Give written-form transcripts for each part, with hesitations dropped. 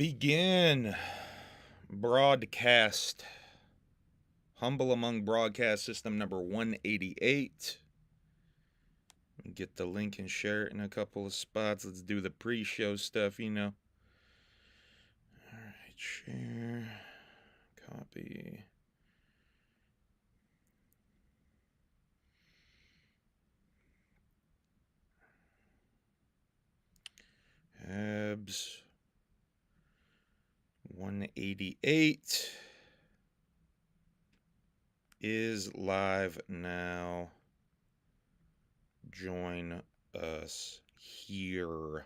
Begin broadcast. Humble Among Broadcast System number 188. Get the link and share it in a couple of spots. Let's do the pre-show stuff, you know. Alright, share. Copy. HABS 188 is live now. Join us here.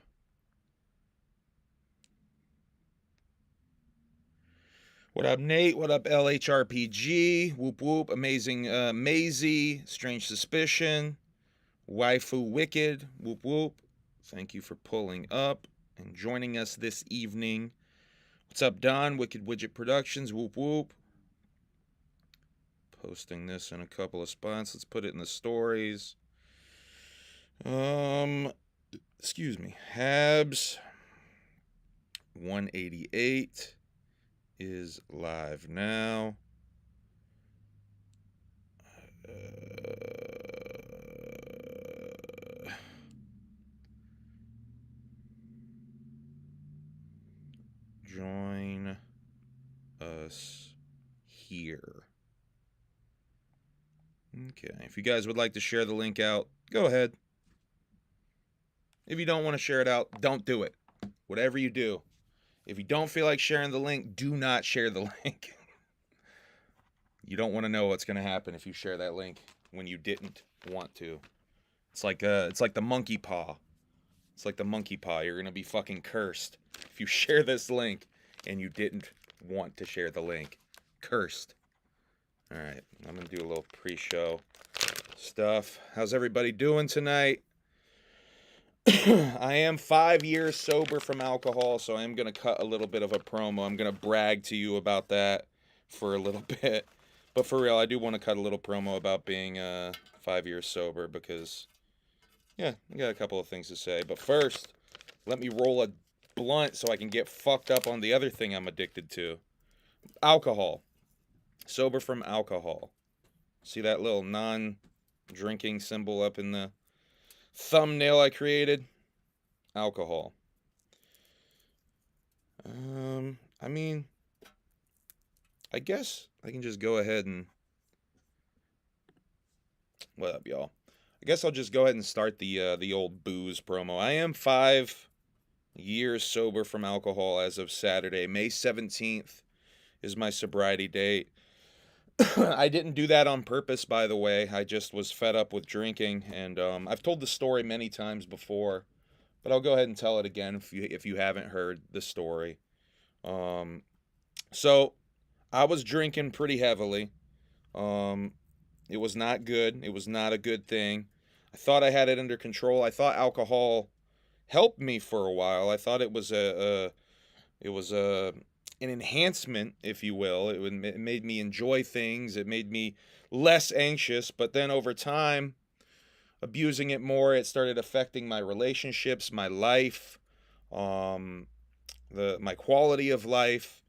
What up, Nate? What up, LHRPG? Whoop whoop. Amazing Maisie. Strange Suspicion. Waifu Wicked. Whoop whoop. Thank you for pulling up and joining us this evening. What's up, Don? Wicked Widget Productions. Whoop whoop. Posting this in a couple of spots. Let's put it in the stories. Excuse me. HABS 188 is live now. Join us here. Okay, if you guys would like to share the link out, go ahead. If you don't want to share it out, don't do it. Whatever you do. If you don't feel like sharing the link, do not share the link. You don't want to know what's going to happen if you share that link when you didn't want to. It's like the monkey paw. It's like the monkey paw. You're going to be fucking cursed if you share this link and you didn't want to share the link. Cursed. All right, I'm going to do a little pre-show stuff. How's everybody doing tonight? I am 5 years sober from alcohol, so I am going to cut a little bit of a promo. I'm going to brag to you about that for a little bit. But for real, I do want to cut a little promo about being 5 years sober because, yeah, I got a couple of things to say. But first, let me roll a blunt so I can get fucked up on the other thing I'm addicted to. Alcohol. Sober from alcohol. See that little non-drinking symbol up in the thumbnail I created? Alcohol. I mean, I guess I can just go ahead and... What up, y'all? I guess I'll just go ahead and start the old booze promo. I am 5 years sober from alcohol as of Saturday. May 17th is my sobriety date. I didn't do that on purpose, by the way. I just was fed up with drinking, and I've told the story many times before, but I'll go ahead and tell it again if you haven't heard the story. So I was drinking pretty heavily. It was not good. It was not a good thing. I thought I had it under control. I thought alcohol helped me for a while. I thought it was an enhancement, if you will. It made me enjoy things. It made me less anxious. But then over time, abusing it more, it started affecting my relationships, my life, my quality of life.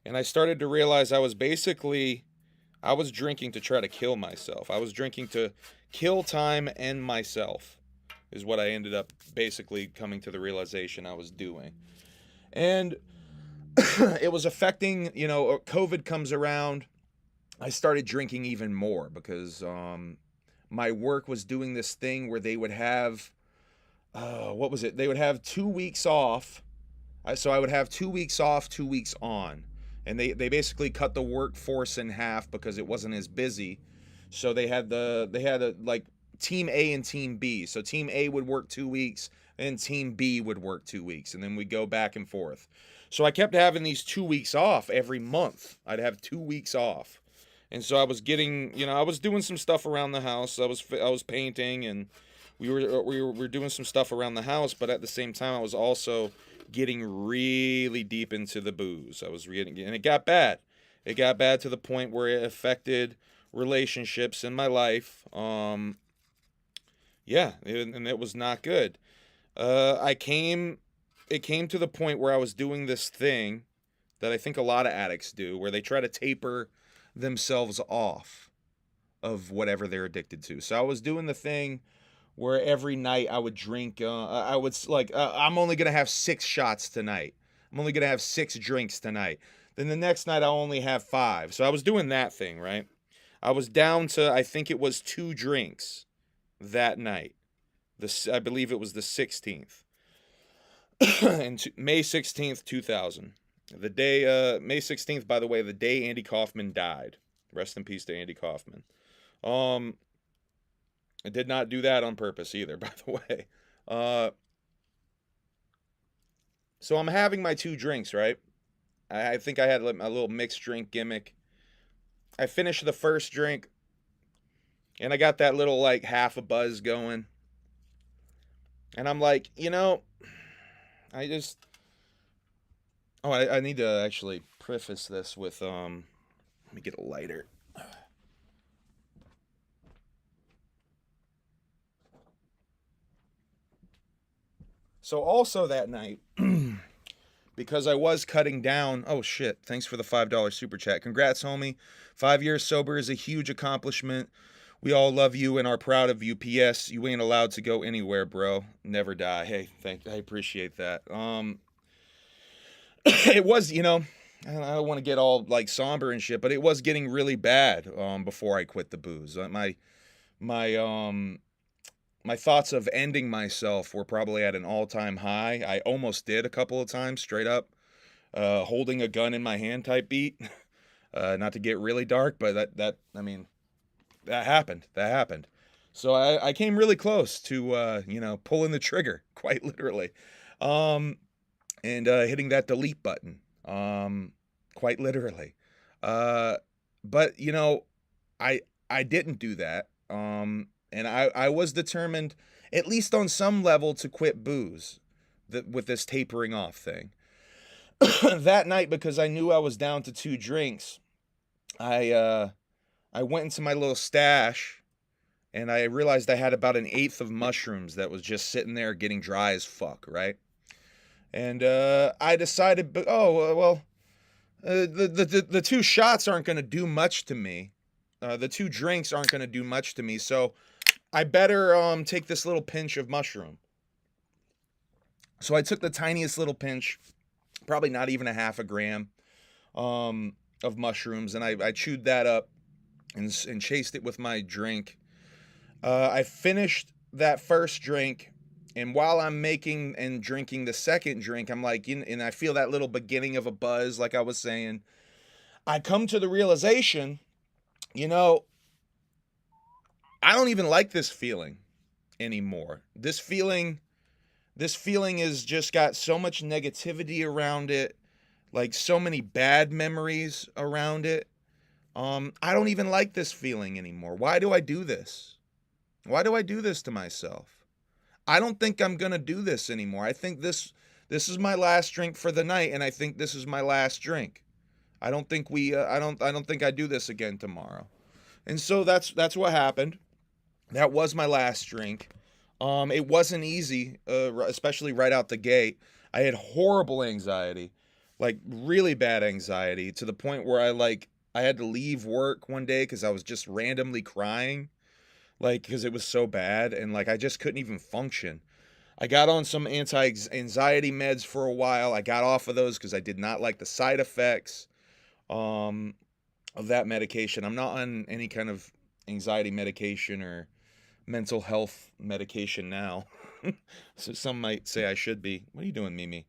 And I started to realize I was drinking to try to kill myself. I was drinking to kill time and myself, is what I ended up basically coming to the realization I was doing. And it was affecting, COVID comes around. I started drinking even more because my work was doing this thing where they would have, what was it? They would have 2 weeks off. So I would have 2 weeks off, 2 weeks on. And they basically cut the workforce in half because it wasn't as busy. So they had like Team A and Team B. So Team A would work 2 weeks and Team B would work 2 weeks. And then we'd go back and forth. So I kept having these 2 weeks off every month. I'd have 2 weeks off. And so I was getting, I was doing some stuff around the house. I was painting and we were doing some stuff around the house, but at the same time I was also getting really deep into the booze. And it got bad. It got bad to the point where it affected relationships in my life. And it was not good. I came it came to the point where I was doing this thing that I think a lot of addicts do, where they try to taper themselves off of whatever they're addicted to. So I was doing the thing where every night I would drink. I would I'm only gonna have 6 shots tonight. I'm only gonna have 6 drinks tonight. Then the next night I'll only have 5. So I was doing that thing, right? I was down to, I think it was 2 drinks that night. I believe it was the 16th. And May 16th, 2000. The day, May 16th, by the way, the day Andy Kaufman died. Rest in peace to Andy Kaufman. I did not do that on purpose either, by the way. So I'm having my 2 drinks, right? I think I had a little mixed drink gimmick. I finished the first drink, and I got that little, like, half a buzz going. And I'm like, I need to actually preface this with, let me get a lighter. So also that night, because I was cutting down, oh shit, thanks for the $5 super chat. Congrats, homie. 5 years sober is a huge accomplishment. We all love you and are proud of you. P.S. You ain't allowed to go anywhere, bro. Never die. Hey, I appreciate that. It was, I don't want to get all like somber and shit, but it was getting really bad before I quit the booze. My thoughts of ending myself were probably at an all-time high. I almost did a couple of times, straight up, holding a gun in my hand type beat. Not to get really dark, but that happened. That happened. So I came really close to, pulling the trigger, quite literally, and hitting that delete button, quite literally. But I didn't do that. And I was determined, at least on some level, to quit booze with this tapering off thing. That night, because I knew I was down to 2 drinks, I went into my little stash, and I realized I had about an eighth of mushrooms that was just sitting there getting dry as fuck, right? And I decided, the 2 shots aren't going to do much to me. The 2 drinks aren't going to do much to me, so I better take this little pinch of mushroom. So I took the tiniest little pinch, probably not even a half a gram of mushrooms, and I chewed that up and chased it with my drink. I finished that first drink, and while I'm making and drinking the second drink, I'm like, and I feel that little beginning of a buzz, like I was saying. I come to the realization, I don't even like this feeling anymore. This feeling has just got so much negativity around it, like so many bad memories around it. I don't even like this feeling anymore. Why do I do this? Why do I do this to myself? I don't think I'm going to do this anymore. I think this is my last drink for the night, and I think this is my last drink. I don't think I don't think I do this again tomorrow. And so that's what happened. That was my last drink. It wasn't easy, especially right out the gate. I had horrible anxiety, like really bad anxiety, to the point where I had to leave work one day because I was just randomly crying, because it was so bad, and I just couldn't even function. I got on some anti-anxiety meds for a while. I got off of those because I did not like the side effects of that medication. I'm not on any kind of anxiety medication or mental health medication now. So some might say I should be. What are you doing, Mimi?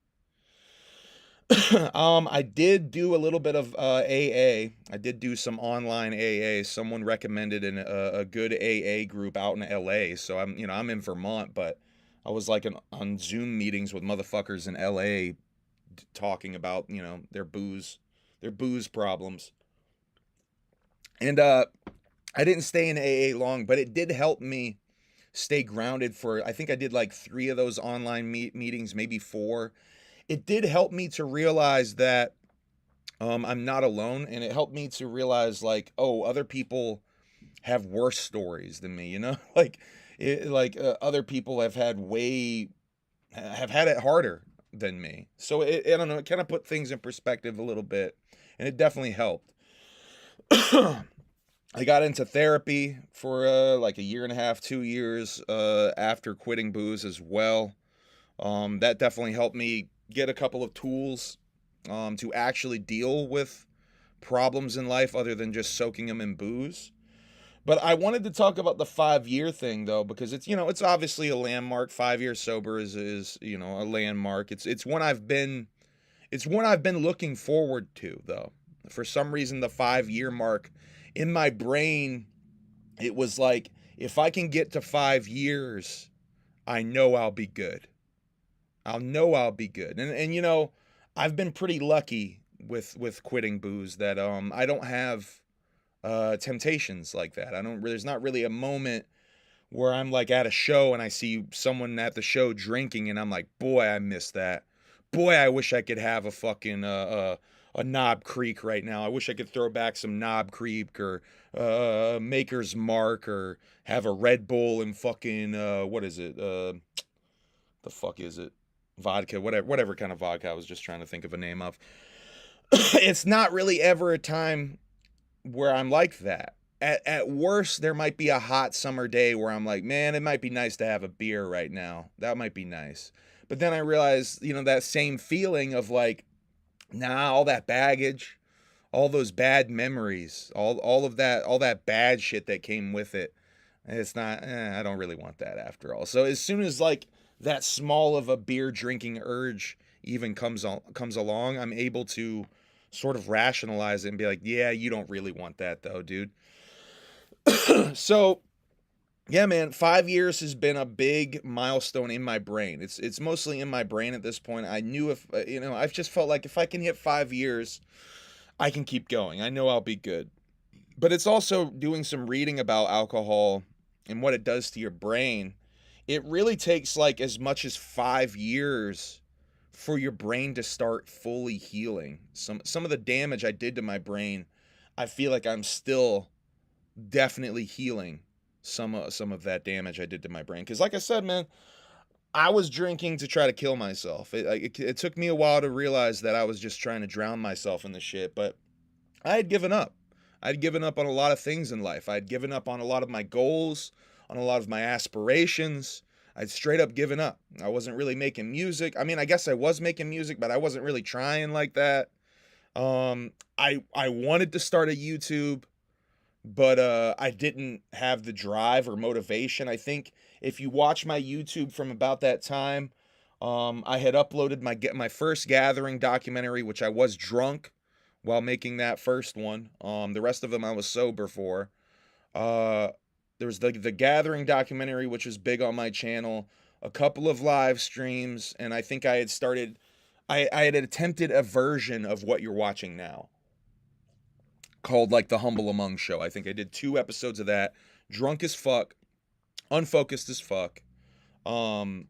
I did do a little bit of AA. I did do some online AA. Someone recommended a good AA group out in LA. So I'm in Vermont, but I was on Zoom meetings with motherfuckers in LA talking about, their booze problems. And I didn't stay in AA long, but it did help me stay grounded I think I did 3 of those online meetings, maybe 4. It did help me to realize that I'm not alone, and it helped me to realize other people have worse stories than me, other people have had it harder than me. So I don't know, it kind of put things in perspective a little bit, and it definitely helped. I got into therapy for like a year and a half, 2 years after quitting booze as well. That definitely helped me get a couple of tools to actually deal with problems in life other than just soaking them in booze. But I wanted to talk about the 5-year thing though, because it's, you know, it's obviously a landmark. 5 years sober is, you know, a landmark. It's one I've been looking forward to though. For some reason, the 5-year mark in my brain, it was like, if I can get to 5 years, I know I'll be good. I'll know I'll be good. And you know, I've been pretty lucky with quitting booze that I don't have temptations like that. There's not really a moment where I'm like at a show and I see someone at the show drinking and I'm like, boy, I miss that. Boy, I wish I could have a fucking a Knob Creek right now. I wish I could throw back some Knob Creek or Maker's Mark, or have a Red Bull and fucking what is it? The fuck is it? Vodka, whatever kind of vodka. I was just trying to think of a name of. It's not really ever a time where I'm like that. At worst, there might be a hot summer day where I'm like, man, it might be nice to have a beer right now. That might be nice. But then I realize, you know, that same feeling of like, nah, all that baggage, all those bad memories, all that bad shit that came with it. It's not, I don't really want that after all. So as soon as like that small of a beer drinking urge even comes along, I'm able to sort of rationalize it and be like, yeah, you don't really want that though, dude. So yeah, man, 5 years has been a big milestone in my brain. It's mostly in my brain at this point. I knew if, you know, I've just felt like if I can hit 5 years, I can keep going. I know I'll be good. But it's also doing some reading about alcohol and what it does to your brain. It really takes like as much as 5 years for your brain to start fully healing. Some of the damage I did to my brain, I feel like I'm still definitely healing some of that damage I did to my brain. Because like I said, man, I was drinking to try to kill myself. It took me a while to realize that I was just trying to drown myself in the shit, but I had given up. I'd given up on a lot of things in life. I'd given up on a lot of my goals, on a lot of my aspirations. I'd straight up given up. I wasn't really making music. I mean, I guess I was making music, but I wasn't really trying like that. I wanted to start a YouTube, but I didn't have the drive or motivation. I think if you watch my YouTube from about that time, I had uploaded my first Gathering documentary, which I was drunk while making that first one. The rest of them I was sober for. There was the Gathering documentary, which was big on my channel, a couple of live streams, and I think I had attempted a version of what you're watching now, called like the Humble Among Show. I think I did 2 episodes of that, drunk as fuck, unfocused as fuck. And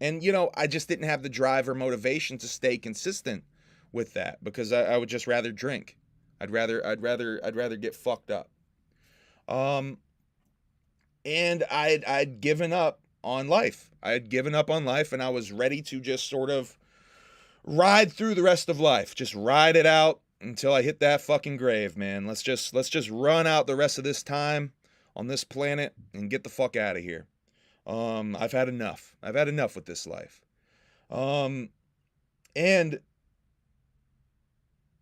you know, I just didn't have the drive or motivation to stay consistent with that, because I would just rather drink. I'd rather get fucked up. And I'd given up on life. I had given up on life, and I was ready to just sort of ride through the rest of life. Just ride it out until I hit that fucking grave, man. Let's just run out the rest of this time on this planet and get the fuck out of here. I've had enough. I've had enough with this life. And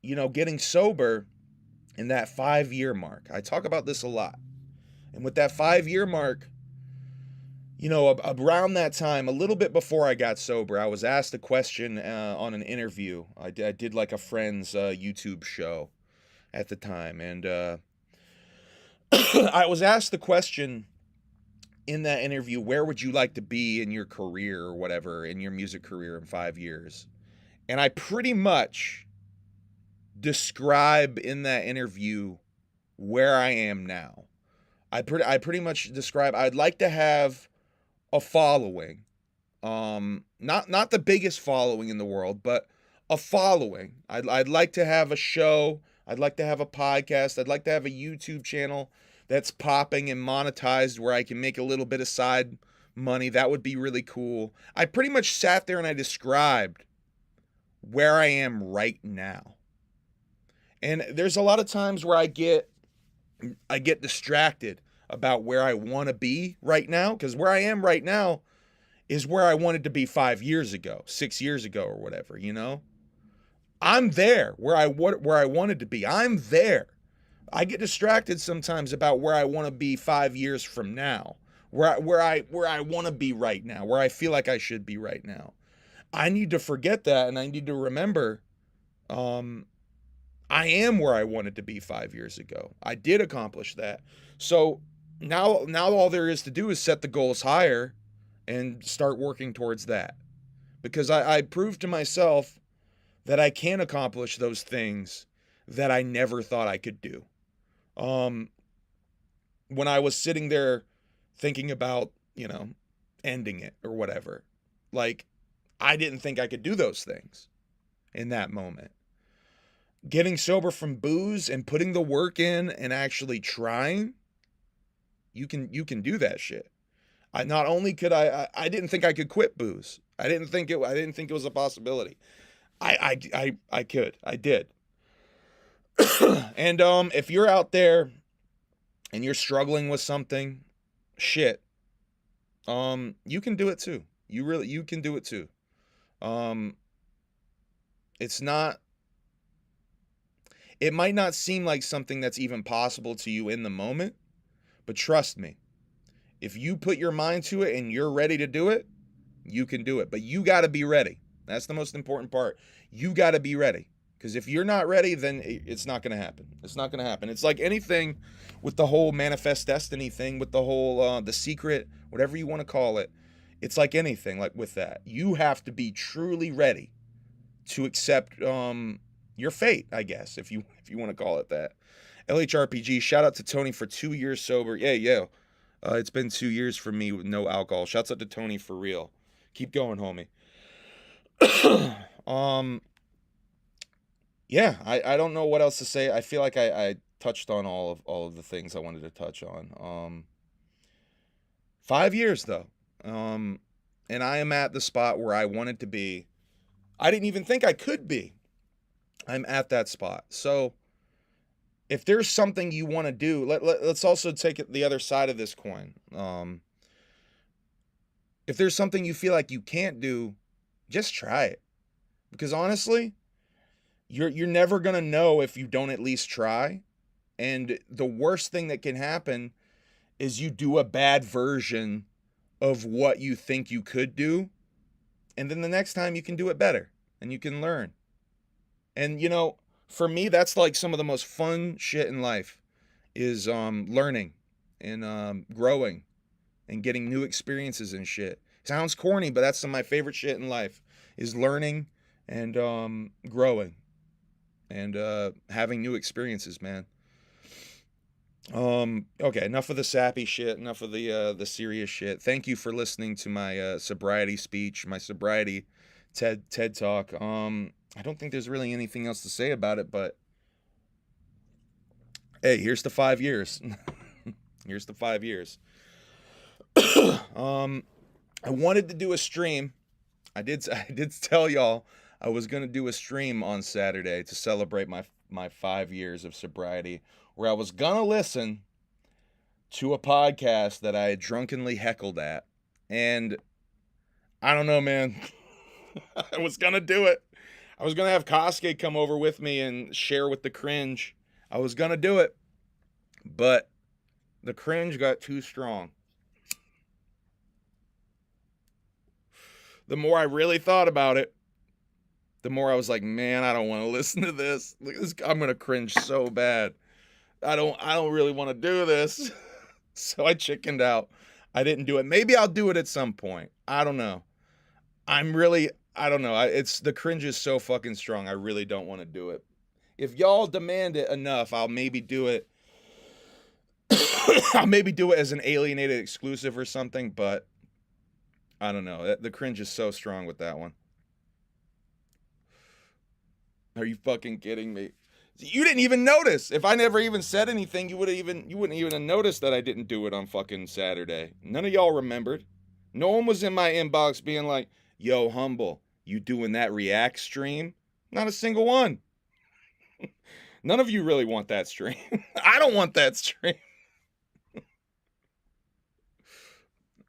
you know, getting sober in that 5-year mark. I talk about this a lot. And with that 5-year mark, you know, around that time, a little bit before I got sober, I was asked a question on an interview. I did like a friend's YouTube show at the time. And I was asked the question in that interview, where would you like to be in your career or whatever, in your music career in 5 years? And I pretty much describe in that interview where I am now. I pretty much describe, I'd like to have a following, not the biggest following in the world, but a following. I'd like to have a show. I'd like to have a podcast. I'd like to have a YouTube channel that's popping and monetized, where I can make a little bit of side money. That would be really cool. I pretty much sat there and I described where I am right now. And there's a lot of times where I get distracted about where I want to be right now, because where I am right now is where I wanted to be 5 years ago, 6 years ago, or whatever, you know? I'm there where I wanted to be. I'm there. I get distracted sometimes about where I want to be 5 years from now, where I want to be right now, where I feel like I should be right now. I need to forget that, and I need to remember I am where I wanted to be 5 years ago. I did accomplish that. So now all there is to do is set the goals higher and start working towards that. Because I proved to myself that I can accomplish those things that I never thought I could do. When I was sitting there thinking about, ending it or whatever, like, I didn't think I could do those things in that moment. Getting sober from booze and putting the work in and actually trying, you can do that shit. I didn't think I could quit booze. I didn't think it was a possibility. I could. I did. And if you're out there and you're struggling with something, shit, you can do it too. You can do it too. It might not seem like something that's even possible to you in the moment, but trust me, if you put your mind to it and you're ready to do it, you can do it. But you got to be ready. That's the most important part. You got to be ready. Because if you're not ready, then it's not going to happen. It's not going to happen. It's like anything with the whole manifest destiny thing, with the whole, The Secret, whatever you want to call it. It's like anything, like with that. You have to be truly ready to accept your fate, I guess, if you want to call it that. LHRPG, shout out to Tony for 2 years sober. Yeah. It's been 2 years for me with no alcohol. Shouts out to Tony for real. Keep going, homie. Yeah, I don't know what else to say. I feel like I touched on all of the things I wanted to touch on. 5 years though. And I am at the spot where I wanted to be. I didn't even think I could be. I'm at that spot. So if there's something you want to do, let's also take it the other side of this coin. If there's something you feel like you can't do, just try it. Because honestly, you're never going to know if you don't at least try. And the worst thing that can happen is you do a bad version of what you think you could do. And then the next time you can do it better and you can learn. And, for me, that's like some of the most fun shit in life is learning and growing and getting new experiences and shit. Sounds corny, but that's some of my favorite shit in life is learning and growing and having new experiences, man. Okay, enough of the sappy shit, enough of the serious shit. Thank you for listening to my sobriety speech, my sobriety TED Talk. I don't think there's really anything else to say about it, but hey, here's the 5 years. Here's the 5 years. I wanted to do a stream. I did tell y'all I was going to do a stream on Saturday to celebrate my 5 years of sobriety, where I was going to listen to a podcast that I had drunkenly heckled at. And I don't know, man. I was going to do it. I was going to have Kosuke come over with me and share with the cringe. I was going to do it. But the cringe got too strong. The more I really thought about it, the more I was like, man, I don't want to listen to this. I'm going to cringe so bad. I don't really want to do this. So I chickened out. I didn't do it. Maybe I'll do it at some point. I don't know. I don't know. It's the cringe is so fucking strong. I really don't want to do it. If y'all demand it enough, I'll maybe do it. I'll maybe do it as an alienated exclusive or something, but I don't know. The cringe is so strong with that one. Are you fucking kidding me? You didn't even notice. If I never even said anything, you wouldn't even have noticed that I didn't do it on fucking Saturday. None of y'all remembered. No one was in my inbox being like, yo, Humble, you doing that React stream? Not a single one. None of you really want that stream. I don't want that stream.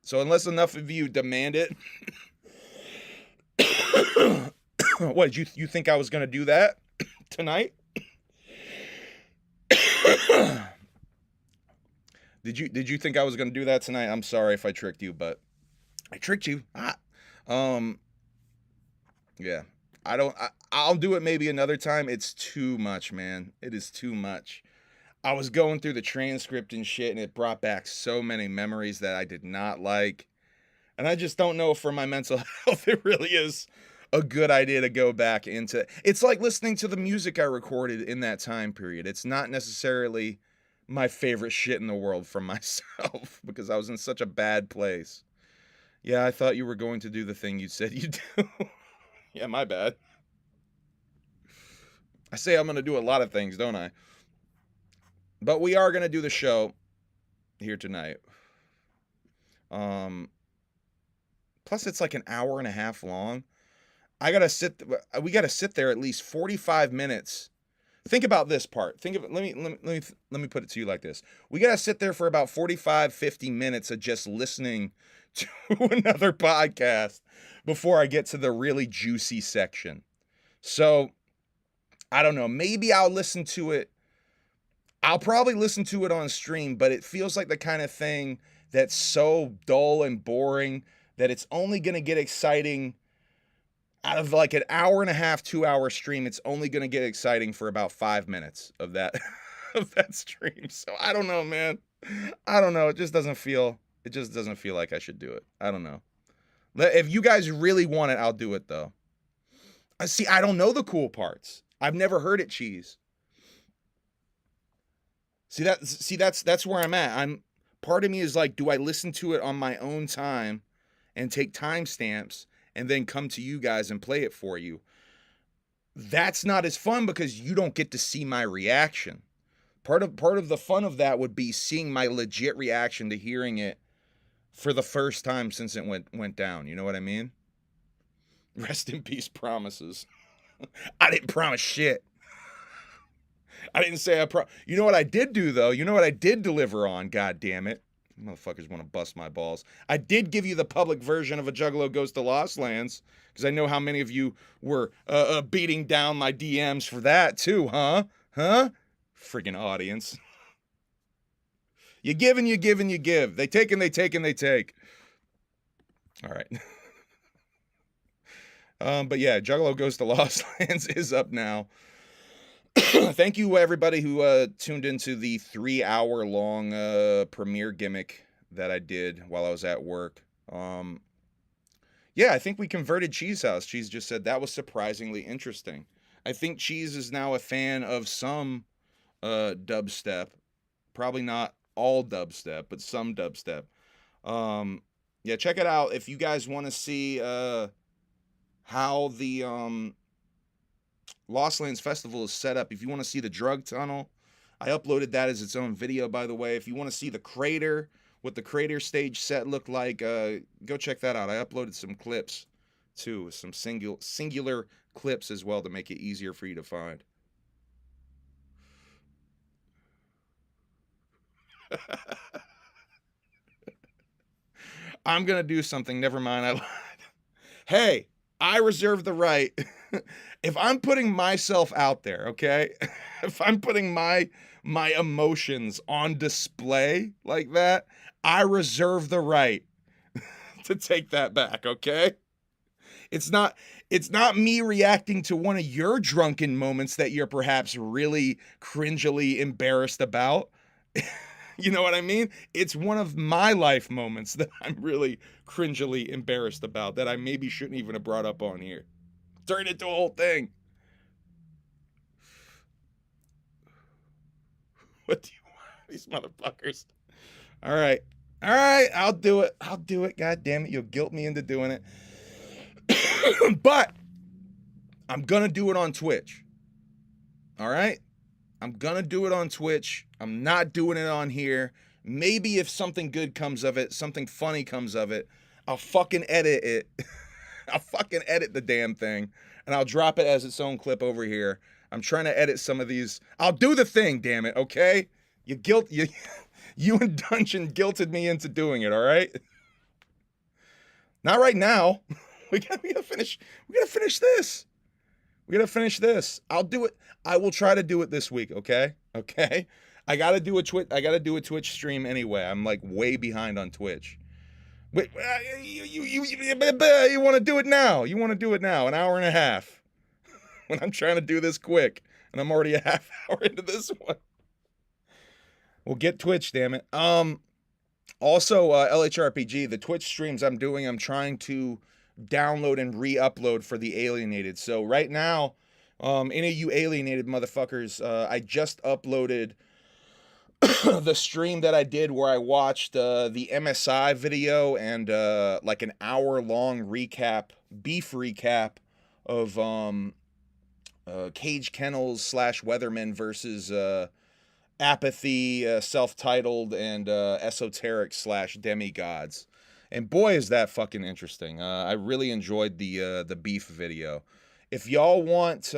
So unless enough of you demand it. What, you think I was going to do that tonight? Did you think I was going to do that tonight? I'm sorry if I tricked you, but I tricked you. Yeah. I'll do it maybe another time. It's too much, man. It is too much. I was going through the transcript and shit, and it brought back so many memories that I did not like. And I just don't know if for my mental health it really is a good idea to go back into. It's like listening to the music I recorded in that time period. It's not necessarily my favorite shit in the world from myself because I was in such a bad place. Yeah, I thought you were going to do the thing you said you'd do. Yeah, my bad. I say I'm going to do a lot of things, don't I? But we are going to do the show here tonight. Plus it's like an hour and a half long. We got to sit there at least 45 minutes. Think about this part. Let me put it to you like this. We got to sit there for about 45, 50 minutes of just listening to another podcast before I get to the really juicy section. So, I don't know. Maybe I'll listen to it. I'll probably listen to it on stream, but it feels like the kind of thing that's so dull and boring that it's only going to get exciting out of like an hour and a half, 2 hour stream. It's only going to get exciting for about 5 minutes of that, of that stream. So I don't know, man. I don't know. It just doesn't feel like I should do it. I don't know. If you guys really want it, I'll do it though. I don't know the cool parts. I've never heard it, Cheese. That's where I'm at. Part of me is like, do I listen to it on my own time and take timestamps and then come to you guys and play it for you? That's not as fun because you don't get to see my reaction. Part of the fun of that would be seeing my legit reaction to hearing it for the first time since it went down. You know what I mean? Rest in peace, promises. I didn't promise shit. I didn't say You know what I did do, though? You know what I did deliver on, God damn it. Motherfuckers want to bust my balls. I did give you the public version of A Juggalo Goes to Lost Lands, because I know how many of you were beating down my DMs for that, too, huh? Friggin' audience. You give and you give and you give. They take and they take and they take. All right. But yeah, Juggalo Goes to Lost Lands is up now. Thank you, everybody who tuned into the 3-hour-long premiere gimmick that I did while I was at work. Yeah, I think we converted Cheese House. Cheese just said that was surprisingly interesting. I think Cheese is now a fan of some dubstep. Probably not all dubstep, but some dubstep. Yeah, check it out if you guys want to see how the Lost Lands Festival is set up. If you want to see the drug tunnel, I uploaded that as its own video, by the way. If you want to see the crater, what the crater stage set looked like, go check that out. I uploaded some clips too, some singular clips as well to make it easier for you to find. I'm gonna do something. Never mind. I lied. Hey, I reserve the right. If I'm putting myself out there, okay? If I'm putting my emotions on display like that, I reserve the right to take that back, okay? It's not me reacting to one of your drunken moments that you're perhaps really cringily embarrassed about. You know what I mean? It's one of my life moments that I'm really cringily embarrassed about that I maybe shouldn't even have brought up on here. Turn it into a whole thing. What do you want? These motherfuckers. All right. I'll do it. God damn it. You'll guilt me into doing it. But I'm going to do it on Twitch. All right? I'm going to do it on Twitch. I'm not doing it on here. Maybe if something good comes of it, something funny comes of it, I'll fucking edit it. I'll fucking edit the damn thing, and I'll drop it as its own clip over here. I'm trying to edit some of these. I'll do the thing, damn it, okay? You you and Dungeon guilted me into doing it, all right? Not right now. We gotta finish. We gotta finish this. We gotta finish this. I'll do it. I will try to do it this week, okay? Okay? I gotta do a Twitch stream anyway. I'm like way behind on Twitch. Wait, you want to do it now? You want to do it now? An hour and a half. When I'm trying to do this quick, and I'm already a half hour into this one. Well, get Twitch, damn it. Also, LHRPG, the Twitch streams I'm doing, I'm trying to download and re-upload for the Alienated. So right now, any of you Alienated motherfuckers, I just uploaded the stream that I did where I watched the MSI video and like an hour-long recap, beef recap of Cage Kennels / Weatherman versus Apathy, Self-Titled, and Esoteric / Demigods. And boy, is that fucking interesting. I really enjoyed the beef video. If y'all want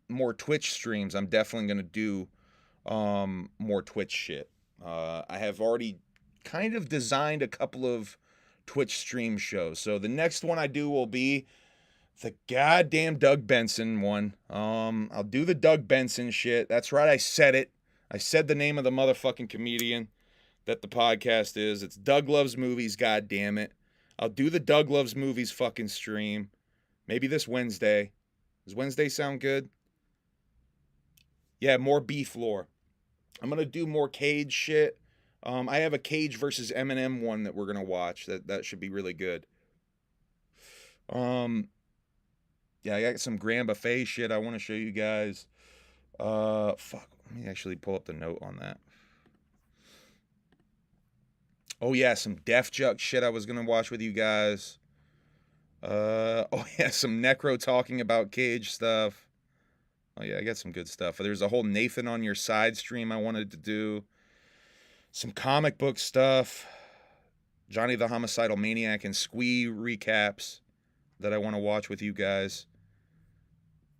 more Twitch streams, I'm definitely going to do more Twitch shit. I have already kind of designed a couple of Twitch stream shows. So the next one I do will be the goddamn Doug Benson one. I'll do the Doug Benson shit. That's right, I said it. I said the name of the motherfucking comedian that the podcast is. It's Doug Loves Movies, goddammit. I'll do the Doug Loves Movies fucking stream. Maybe this Wednesday. Does Wednesday sound good? Yeah, more beef lore. I'm going to do more Cage shit. I have a Cage versus Eminem one that we're going to watch. That should be really good. Yeah, I got some Grand Buffet shit I want to show you guys. Fuck. Let me actually pull up the note on that. Oh yeah, some Def Jux shit I was going to watch with you guys. Oh yeah, some Necro talking about Cage stuff. Oh yeah, I got some good stuff. There's a whole Nathan on Your Side stream I wanted to do. Some comic book stuff. Johnny the Homicidal Maniac and Squee recaps that I want to watch with you guys.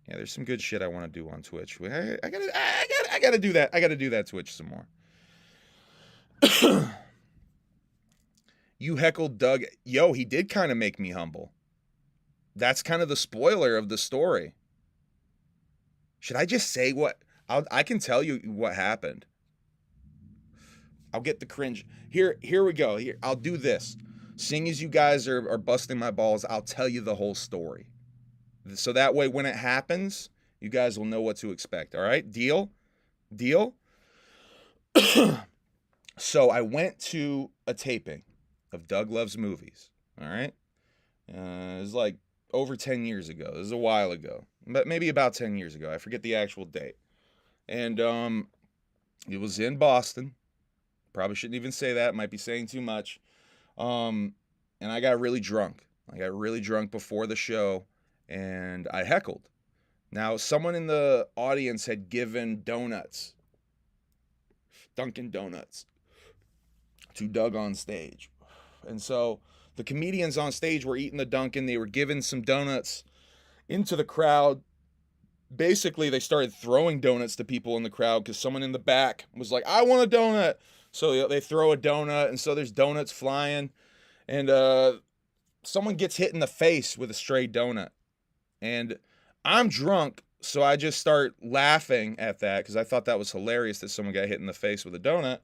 Yeah, there's some good shit I want to do on Twitch. I gotta do that. I gotta do that Twitch some more. You heckled Doug. Yo, he did kind of make me humble. That's kind of the spoiler of the story. Should I just say what? I can tell you what happened. I'll get the cringe. Here we go. Here, I'll do this. Seeing as you guys are busting my balls, I'll tell you the whole story. So that way, when it happens, you guys will know what to expect. All right? Deal? Deal? So I went to a taping of Doug Loves Movies. All right? It was like over 10 years ago. This is a while ago. But maybe about 10 years ago. I forget the actual date. And it was in Boston. Probably shouldn't even say that. Might be saying too much. And I got really drunk. I got really drunk before the show. And I heckled. Now, someone in the audience had given donuts, Dunkin' Donuts, to Doug on stage. And so the comedians on stage were eating the Dunkin'. They were giving some donuts into the crowd. Basically, they started throwing donuts to people in the crowd because someone in the back was like, I want a donut. So they throw a donut, and so there's donuts flying. And someone gets hit in the face with a stray donut. And I'm drunk, so I just start laughing at that because I thought that was hilarious that someone got hit in the face with a donut.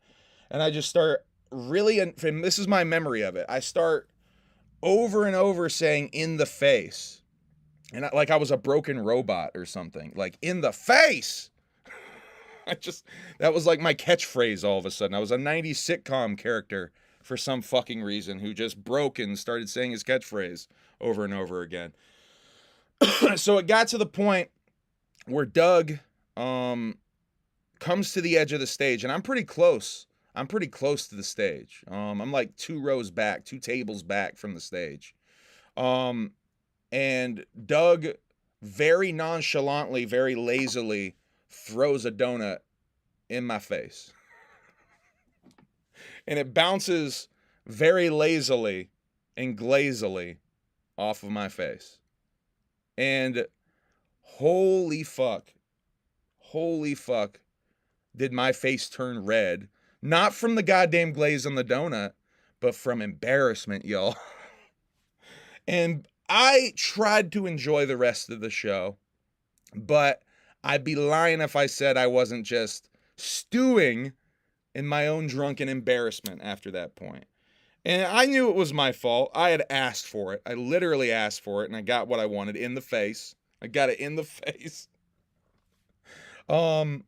And I just start really, and this is my memory of it, I start over and over saying in the face. And like I was a broken robot or something. Like, in the face! That was like my catchphrase all of a sudden. I was a 90s sitcom character for some fucking reason who just broke and started saying his catchphrase over and over again. So it got to the point where Doug comes to the edge of the stage, and I'm pretty close. I'm pretty close to the stage. I'm like 2 rows back, 2 tables back from the stage. And Doug very nonchalantly, very lazily throws a donut in my face. And it bounces very lazily and glazily off of my face. And holy fuck, did my face turn red. Not from the goddamn glaze on the donut, but from embarrassment, y'all. And I tried to enjoy the rest of the show, but I'd be lying if I said I wasn't just stewing in my own drunken embarrassment after that point. And I knew it was my fault. I had asked for it. I literally asked for it, and I got what I wanted in the face. I got it in the face. And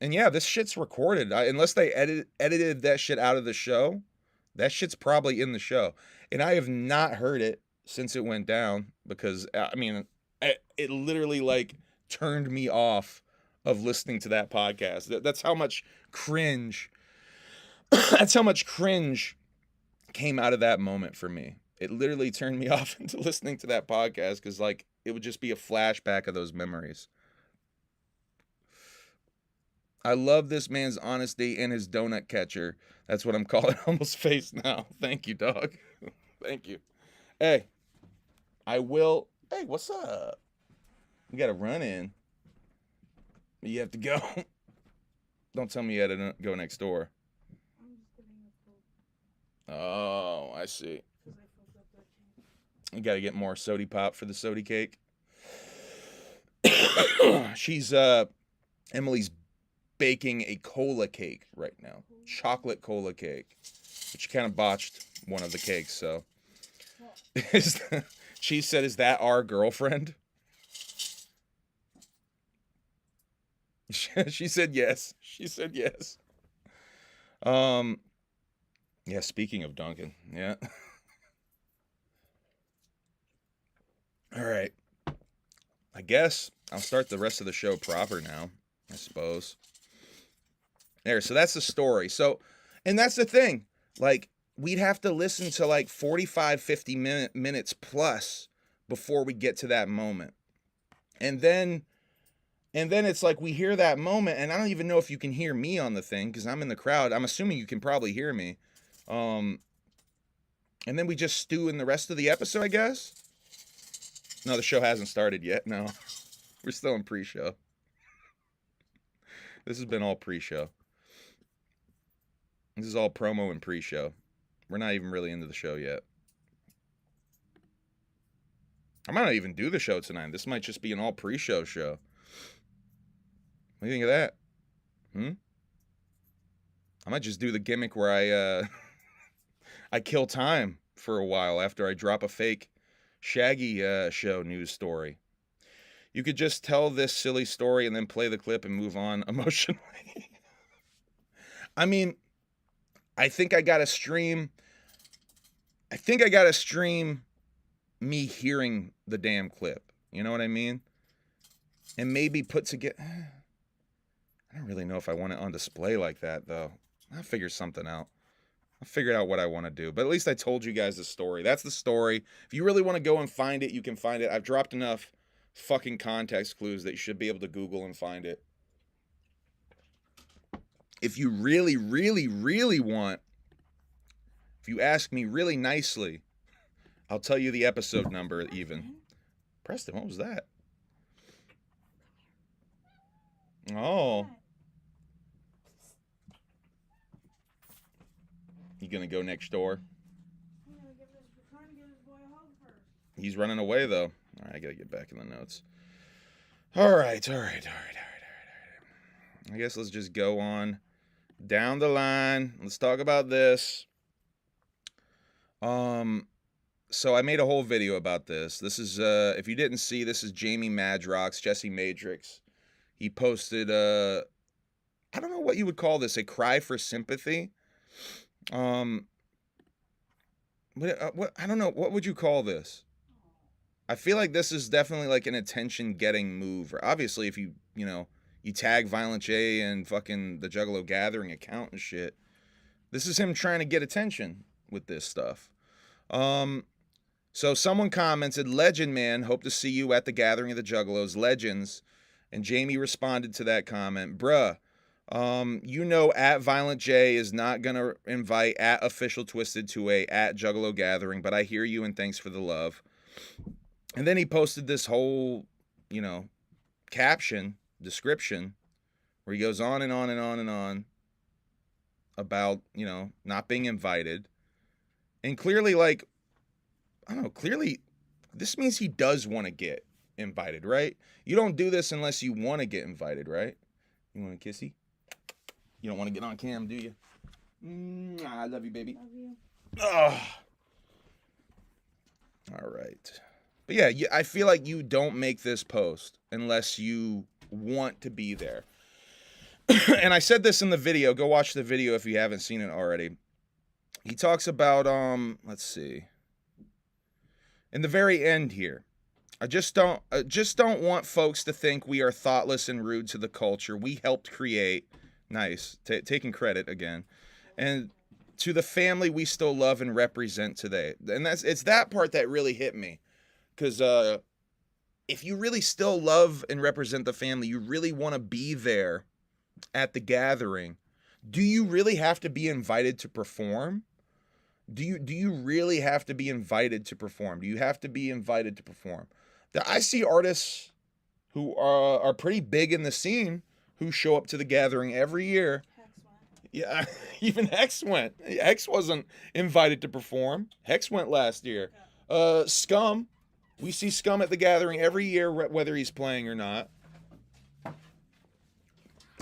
yeah, this shit's recorded. Unless they edited that shit out of the show, that shit's probably in the show. And I have not heard it since it went down because, I mean, it literally, like, turned me off of listening to that podcast. That's how much cringe, that's how much cringe came out of that moment for me. It literally turned me off into listening to that podcast because, like, it would just be a flashback of those memories. I love this man's honesty and his donut catcher. That's what I'm calling Almost Face now. Thank you, dog. Thank you. Hey, I will. Hey, what's up? We got to run in. You have to go. Don't tell me you had to go next door. Oh, I see. You got to get more sody pop for the sody cake. She's, Emily's baking a cola cake right now. Chocolate cola cake. But she kind of botched one of the cakes, so. She said, is that our girlfriend? She said yes. She said yes. Yeah, speaking of Duncan, yeah. All right. I guess I'll start the rest of the show proper now, I suppose. There, so that's the story. So, and that's the thing. Like, we'd have to listen to like 45, 50 minutes plus before we get to that moment. And then it's like we hear that moment, and I don't even know if you can hear me on the thing because I'm in the crowd. I'm assuming you can probably hear me. And then we just stew in the rest of the episode, I guess. No, the show hasn't started yet. No, we're still in pre-show. This has been all pre-show. This is all promo and pre-show. We're not even really into the show yet. I might not even do the show tonight. This might just be an all pre-show show. What do you think of that? I might just do the gimmick where I kill time for a while after I drop a fake Shaggy show news story. You could just tell this silly story and then play the clip and move on emotionally. I mean, I think I gotta stream me hearing the damn clip. You know what I mean? And maybe put together. I don't really know if I want it on display like that, though. I'll figure something out. I'll figure out what I want to do. But at least I told you guys the story. That's the story. If you really want to go and find it, you can find it. I've dropped enough fucking context clues that you should be able to Google and find it. If you really, really, really want, if you ask me really nicely, I'll tell you the episode number even. Preston, what was that? Oh. You gonna go next door? He's running away, though. All right, I gotta get back in the notes. All right. I guess let's just go on down the line. Let's talk about this. So I made a whole video about this. This is, if you didn't see, this is Jamie Madrox, Jesse Matrix. He posted, I don't know what you would call this, a cry for sympathy. What I don't know, what would you call this? I feel like this is definitely like an attention-getting move. Obviously, if you tag Violent J and fucking the Juggalo Gathering account and shit, this is him trying to get attention with this stuff. So someone commented, "Legend man, hope to see you at the gathering of the Juggalos, legends." And Jamie responded to that comment, "Bruh, You know, at Violent J is not gonna invite at Official Twisted to a at Juggalo gathering, but I hear you and thanks for the love. And then he posted this whole, you know, caption description where he goes on and on and on and on about, you know, not being invited. And clearly, like, I don't know, clearly this means he does want to get invited, right? You don't do this unless you want to get invited, right? You want a kissy? You don't want to get on cam, do you? I love you, baby. Love you. Ugh. All right. But yeah, I feel like you don't make this post unless you want to be there. And I said this in the video. Go watch the video if you haven't seen it already. He talks about, let's see. In the very end here, I just don't want folks to think we are thoughtless and rude to the culture we helped create. Nice. Taking credit again. And to the family we still love and represent today. And it's that part that really hit me. Because if you really still love and represent the family, you really want to be there at the gathering, do you really have to be invited to perform? Do you really have to be invited to perform? Do you have to be invited to perform? I see artists who are pretty big in the scene who show up to the gathering every year. Hex went. Yeah, even Hex went. Hex wasn't invited to perform. Hex went last year. Scum. We see Scum at the gathering every year, whether he's playing or not.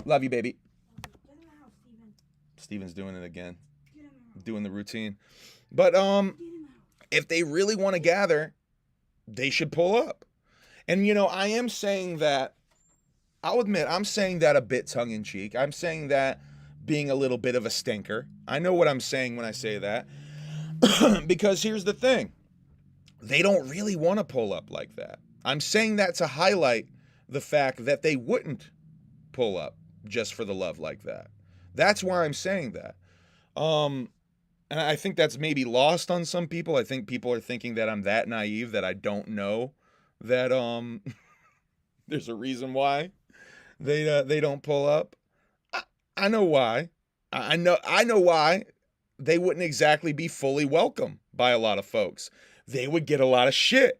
Love you, baby. Get in the house, Steven. Steven's doing it again. Get in the house. Doing the routine. But Get in the house. if they really want to gather, they should pull up. And you know, I am saying that, I'll admit, I'm saying that a bit tongue-in-cheek. I'm saying that being a little bit of a stinker. I know what I'm saying when I say that. Because here's the thing. They don't really want to pull up like that. I'm saying that to highlight the fact that they wouldn't pull up just for the love like that. That's why I'm saying that. And I think that's maybe lost on some people. I think people are thinking that I'm that naive that I don't know that there's a reason why they don't pull up. I know why. I know why. They wouldn't exactly be fully welcome by a lot of folks. They would get a lot of shit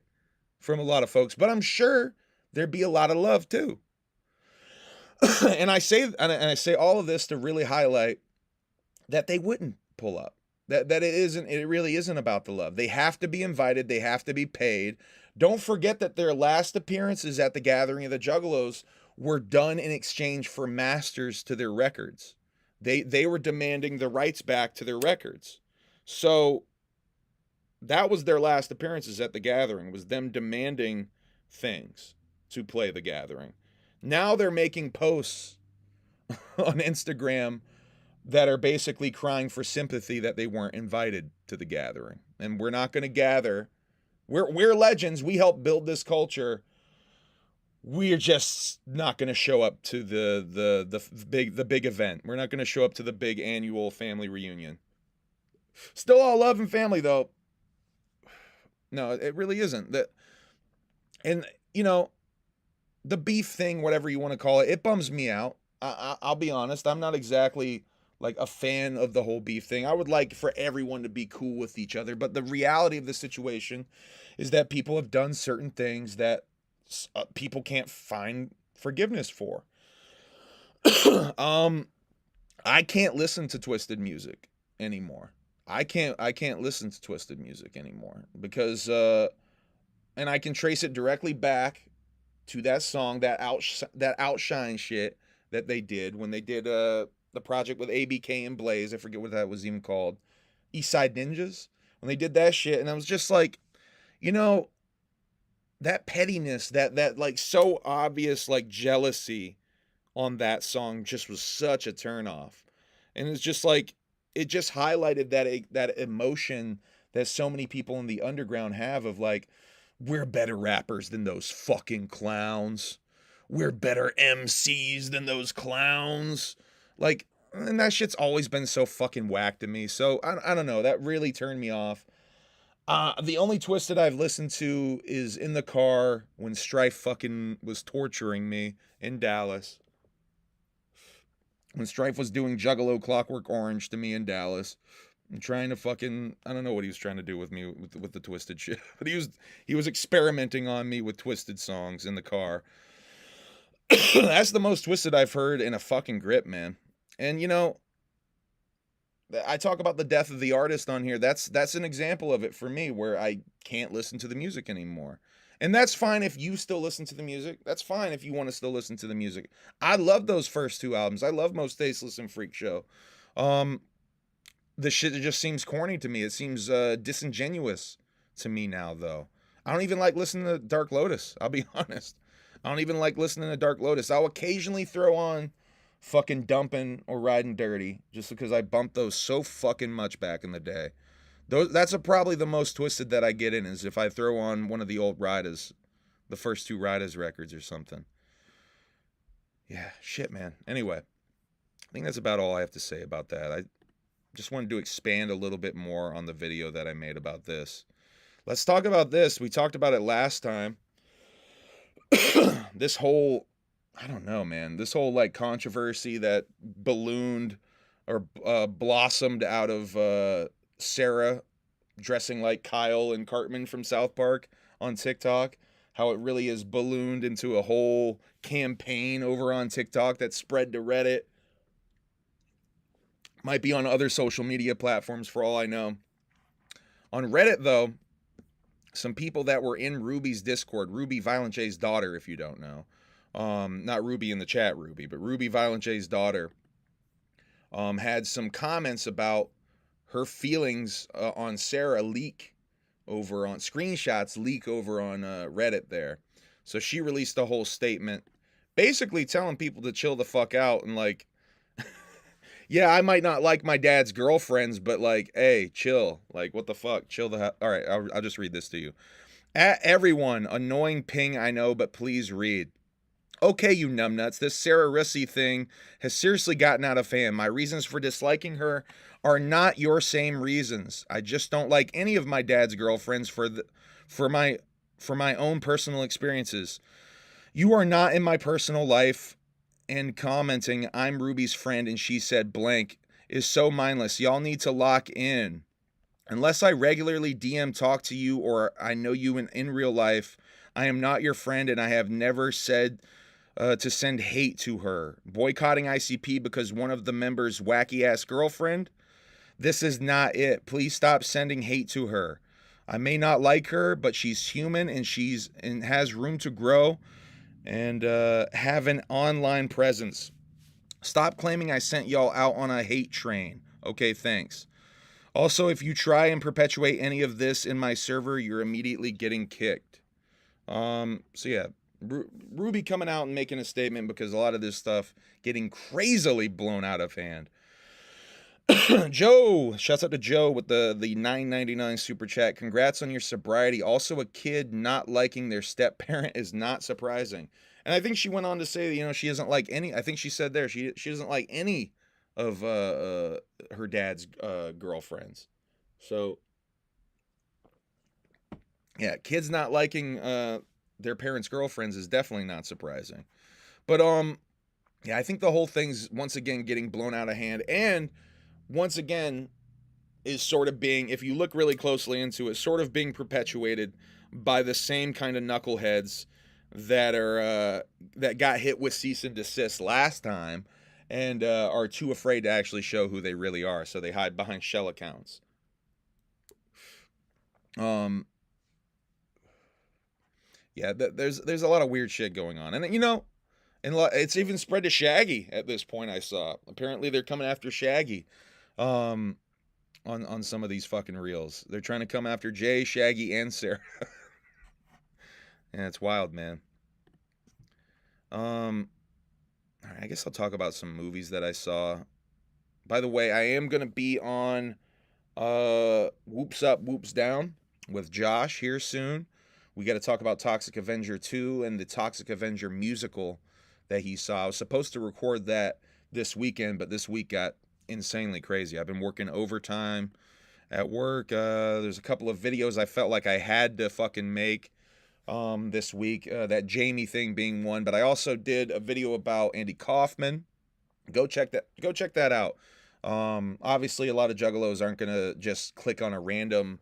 from a lot of folks, but I'm sure there'd be a lot of love too. and I say all of this to really highlight that they wouldn't pull up. That it really isn't about the love. They have to be invited, they have to be paid. Don't forget that their last appearances at the gathering of the Juggalos were done in exchange for masters to their records. They were demanding the rights back to their records. So that was their last appearances at the gathering, was them demanding things to play the gathering. Now they're making posts on Instagram that are basically crying for sympathy that they weren't invited to the gathering. And we're not going to gather. We're legends. We helped build this culture. We're just not going to show up to the big event. We're not going to show up to the big annual family reunion. Still all love and family though. No, it really isn't. And you know, the beef thing, whatever you want to call it, it bums me out. I'll be honest. I'm not exactly like a fan of the whole beef thing. I would like for everyone to be cool with each other. But the reality of the situation is that people have done certain things that people can't find forgiveness for. I can't listen to twisted music anymore. I can't listen to twisted music anymore because and I can trace it directly back to that song, that outshine shit that they did when they did the project with ABK and Blaze. I forget what that was even called. Eastside Ninjas. When they did that shit, and I was just like, you know, that pettiness, that like so obvious like jealousy on that song just was such a turnoff. And it's just like, it just highlighted that emotion that so many people in the underground have of like, we're better rappers than those fucking clowns. We're better MCs than those clowns. Like, and that shit's always been so fucking whack to me. So I don't know. That really turned me off. The only Twisted I've listened to is in the car when Strife fucking was torturing me in Dallas. when Strife was doing Juggalo Clockwork Orange to me in Dallas. And trying to fucking, I don't know what he was trying to do with me with the twisted shit, but he was experimenting on me with twisted songs in the car. That's the most twisted I've heard in a fucking grip, man. And you know, I talk about the death of the artist on here. That's an example of it for me, where I can't listen to the music anymore. And that's fine if you still listen to the music. That's fine if you want to still listen to the music. I love those first two albums. I love Most Tasteless and Freak Show. The shit just seems corny to me. It seems disingenuous to me now, though. I don't even like listening to Dark Lotus. I'll be honest. I don't even like listening to Dark Lotus. I'll occasionally throw on fucking Dumpin' or Riding Dirty just because I bumped those so fucking much back in the day. That's probably the most twisted that I get in, is if I throw on one of the old Riders, the first two Riders records or something. Yeah, shit, man. Anyway, I think that's about all I have to say about that. I just wanted to expand a little bit more on the video that I made about this. Let's talk about this. We talked about it last time. This whole, I don't know, man. This whole like controversy that ballooned or blossomed out of Sarah dressing like Kyle and Cartman from South Park on TikTok. How it really is ballooned into a whole campaign over on TikTok that spread to Reddit. Might be on other social media platforms for all I know. On Reddit, though, some people that were in Ruby's Discord, Ruby Violent J's daughter, if you don't know, not Ruby in the chat, Ruby, but Ruby Violent J's daughter, had some comments about her feelings on Sarah leak over on screenshots leak over on Reddit there. So she released a whole statement basically telling people to chill the fuck out and like, yeah, I might not like my dad's girlfriends, but like, hey, chill. Like, what the fuck? Chill the all right, I'll just read this to you. At everyone, annoying ping, I know, but please read. Okay, you numbnuts, this Sarah Russi thing has seriously gotten out of hand. My reasons for disliking her are not your same reasons. I just don't like any of my dad's girlfriends for my own personal experiences. You are not in my personal life, and commenting, I'm Ruby's friend and she said blank, is so mindless. Y'all need to lock in. Unless I regularly DM talk to you or I know you in real life, I am not your friend and I have never said to send hate to her. Boycotting ICP because one of the members' wacky ass girlfriend? This is not it. Please stop sending hate to her. I may not like her, but she's human and has room to grow and have an online presence. Stop claiming I sent y'all out on a hate train. Okay, thanks. Also, if you try and perpetuate any of this in my server, you're immediately getting kicked. So yeah, Ruby coming out and making a statement because a lot of this stuff getting crazily blown out of hand. Joe, shouts out to Joe with the $9.99 super chat. Congrats on your sobriety. Also, a kid not liking their step parent is not surprising. And I think she went on to say, you know, she doesn't like any. I think she said there she doesn't like any of her dad's girlfriends. So yeah, kids not liking their parents' girlfriends is definitely not surprising. But yeah, I think the whole thing's once again getting blown out of hand, and once again is sort of being, if you look really closely into it, sort of being perpetuated by the same kind of knuckleheads that are that got hit with cease and desist last time and are too afraid to actually show who they really are, so they hide behind shell accounts. Yeah, there's a lot of weird shit going on, and you know, and it's even spread to Shaggy at this point. I saw apparently they're coming after Shaggy, on some of these fucking reels. They're trying to come after Jay, Shaggy, and Sarah. Yeah, it's wild, man. All right, I guess I'll talk about some movies that I saw. By the way, I am gonna be on Whoops Up, Whoops Down with Josh here soon. We got to talk about Toxic Avenger 2 and the Toxic Avenger musical that he saw. I was supposed to record that this weekend, but this week got insanely crazy. I've been working overtime at work. There's a couple of videos I felt like I had to fucking make this week. That Jamie thing being one, but I also did a video about Andy Kaufman Go check that out. Obviously, a lot of juggalos aren't gonna just click on a random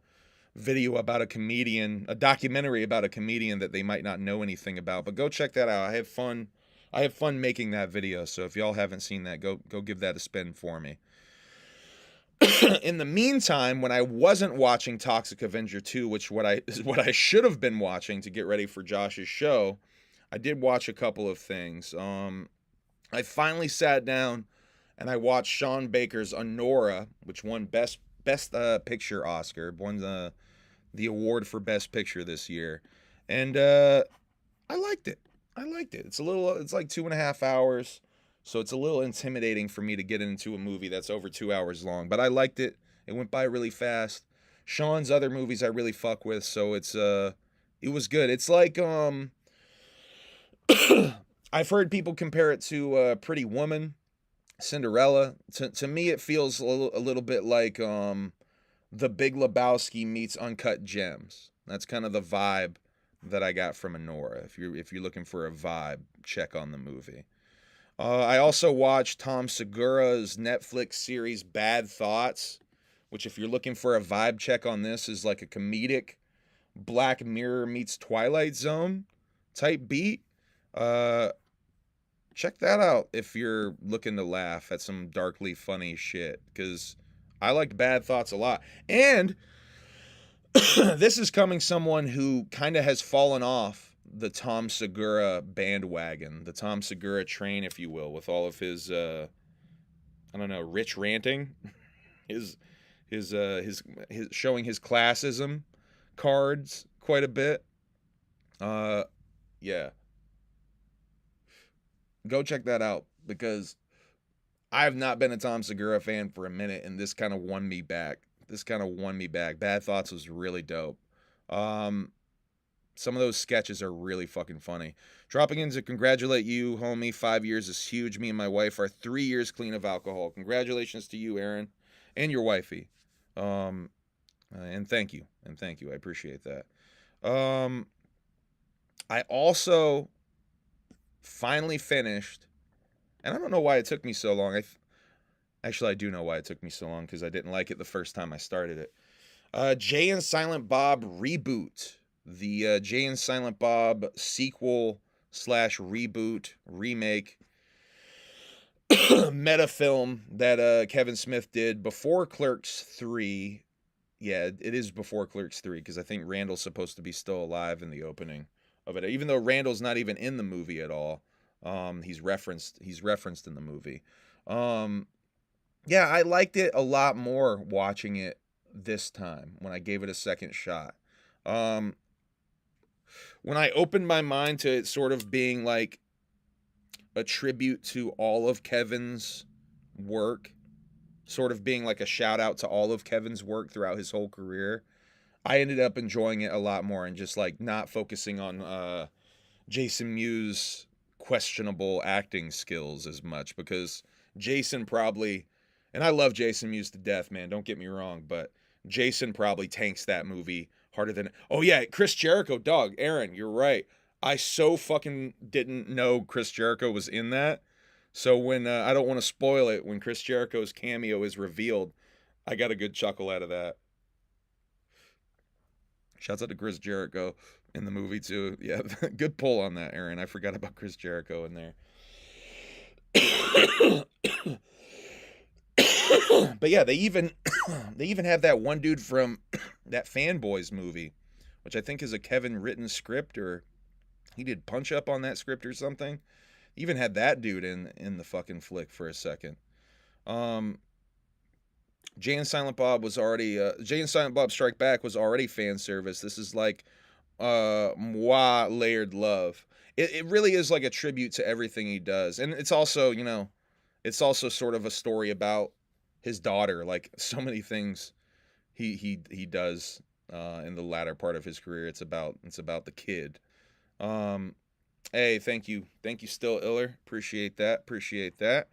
video about a comedian, a documentary about a comedian that they might not know anything about. But go check that out. I have fun making that video. So if y'all haven't seen that, go give that a spin for me. In the meantime, when I wasn't watching Toxic Avenger 2, which is what I should have been watching to get ready for Josh's show, I did watch a couple of things. I finally sat down and I watched Sean Baker's Honora, which won best picture Oscar, won the award for best picture this year, and I liked it. I liked it. It's like 2.5 hours, so it's a little intimidating for me to get into a movie that's over 2 hours long. But I liked it. It went by really fast. Sean's other movies I really fuck with, so it was good. It's like I've heard people compare it to Pretty Woman, Cinderella. To me, it feels a little bit like The Big Lebowski meets Uncut Gems. That's kind of the vibe that I got from Honora. If you're looking for a vibe, check on the movie. I also watched Tom Segura's Netflix series Bad Thoughts, which if you're looking for a vibe check on this is like a comedic Black Mirror meets Twilight Zone type beat. Check that out if you're looking to laugh at some darkly funny shit, because I liked Bad Thoughts a lot. And this is coming someone who kind of has fallen off the Tom Segura bandwagon, the Tom Segura train, if you will, with all of his I don't know, rich ranting, his showing his classism cards quite a bit. Yeah. Go check that out, because I have not been a Tom Segura fan for a minute, and this kind of won me back. Bad Thoughts was really dope. Some of those sketches are really fucking funny. Dropping in to congratulate you, homie. 5 years is huge. Me and my wife are 3 years clean of alcohol. Congratulations to you, Aaron, and your wifey. And thank you. I appreciate that. I also finally finished, and I don't know why it took me so long. Actually, I do know why it took me so long, because I didn't like it the first time I started it. Jay and Silent Bob Reboot. The Jay and Silent Bob sequel / reboot remake meta film that Kevin Smith did before Clerks 3. Yeah, it is before Clerks 3, because I think Randall's supposed to be still alive in the opening of it, even though Randall's not even in the movie at all. He's referenced in the movie. Yeah, I liked it a lot more watching it this time when I gave it a second shot. When I opened my mind to it sort of being like a tribute to all of Kevin's work, sort of being like a shout out to all of Kevin's work throughout his whole career, I ended up enjoying it a lot more, and just like not focusing on Jason Mewes' questionable acting skills as much, because Jason probably, and I love Jason Mewes to death, man, don't get me wrong, but Jason probably tanks that movie harder than, oh yeah, Chris Jericho, dog, Aaron, you're right. I so fucking didn't know Chris Jericho was in that. So when, I don't want to spoil it, when Chris Jericho's cameo is revealed, I got a good chuckle out of that. Shouts out to Chris Jericho in the movie too. Yeah, good pull on that, Aaron. I forgot about Chris Jericho in there. But yeah, they even have that one dude from that Fanboys movie, which I think is a Kevin written script, or he did punch up on that script or something. Even had that dude in the fucking flick for a second. Jay and Silent Bob Strike Back was already fan service. This is like moi layered love. It really is like a tribute to everything he does, and it's also, it's also sort of a story about his daughter. Like so many things he does in the latter part of his career, it's about the kid. Hey, thank you, Still Iller. Appreciate that.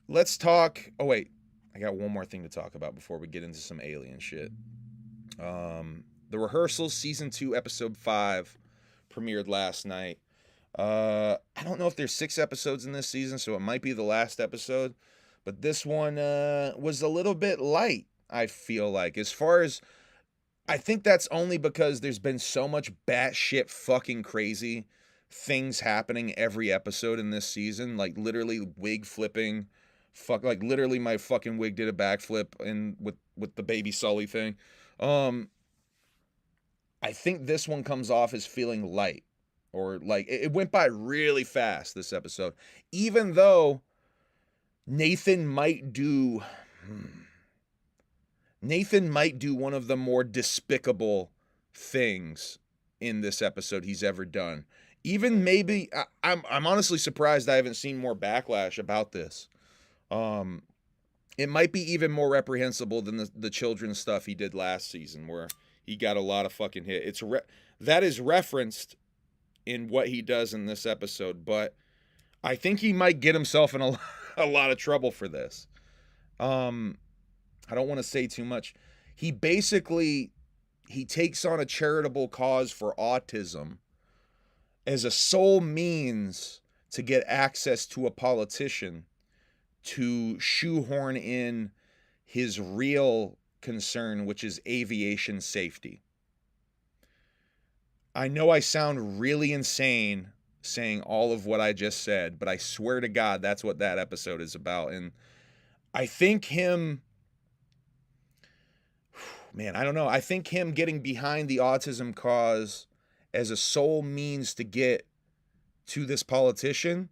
Let's talk. Oh wait, I got one more thing to talk about before we get into some alien shit. The Rehearsals season 2 episode 5 premiered last night. I don't know if there's 6 episodes in this season, so it might be the last episode. But this one was a little bit light, I feel like. As far as, I think that's only because there's been so much batshit fucking crazy things happening every episode in this season. Like literally wig flipping. Like literally my fucking wig did a backflip with the baby Sully thing. I think this one comes off as feeling light. Or like it went by really fast, this episode. Even though Nathan might do one of the more despicable things in this episode he's ever done. Even maybe I'm honestly surprised I haven't seen more backlash about this. It might be even more reprehensible than the children's stuff he did last season, where he got a lot of fucking hit. That is referenced in what he does in this episode, but I think he might get himself in a lot of trouble for this. I don't want to say too much. He takes on a charitable cause for autism as a sole means to get access to a politician to shoehorn in his real concern, which is aviation safety. I know I sound really insane saying all of what I just said, but I swear to God, that's what that episode is about. And I think him, man, I don't know. I think him getting behind the autism cause as a sole means to get to this politician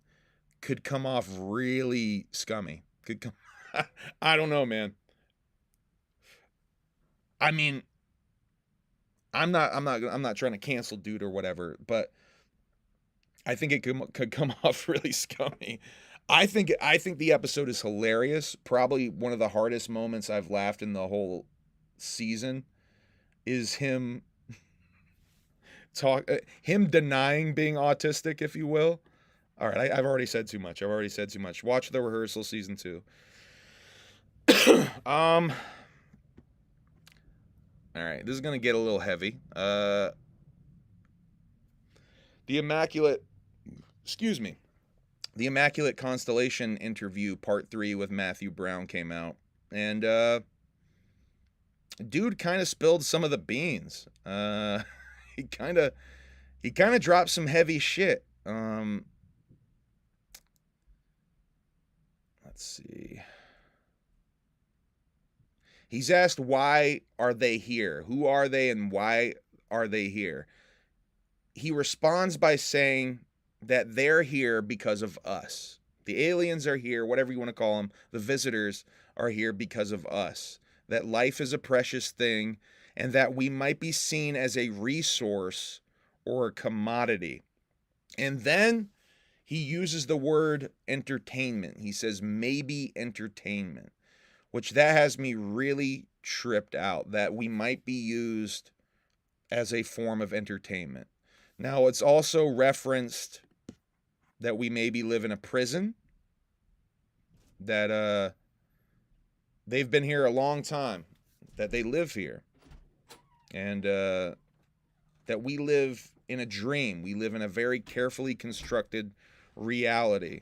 could come off really scummy. I don't know, man. I mean, I'm not trying to cancel dude or whatever, but I think it could come off really scummy. I think the episode is hilarious. Probably one of the hardest moments I've laughed in the whole season is him denying being autistic, if you will. All right, I've already said too much. Watch The Rehearsal season 2. All right, this is gonna get a little heavy. The Immaculate Constellation interview part 3 with Matthew Brown came out, and dude kind of spilled some of the beans. He kind of dropped some heavy shit. Let's see. He's asked, why are they here? Who are they and why are they here? He responds by saying that they're here because of us. The aliens are here, whatever you want to call them. The visitors are here because of us. That life is a precious thing and that we might be seen as a resource or a commodity. And then he uses the word entertainment. He says maybe entertainment, which that has me really tripped out, that we might be used as a form of entertainment. Now, it's also referenced that we maybe live in a prison, that they've been here a long time, that they live here, and that we live in a dream. We live in a very carefully constructed reality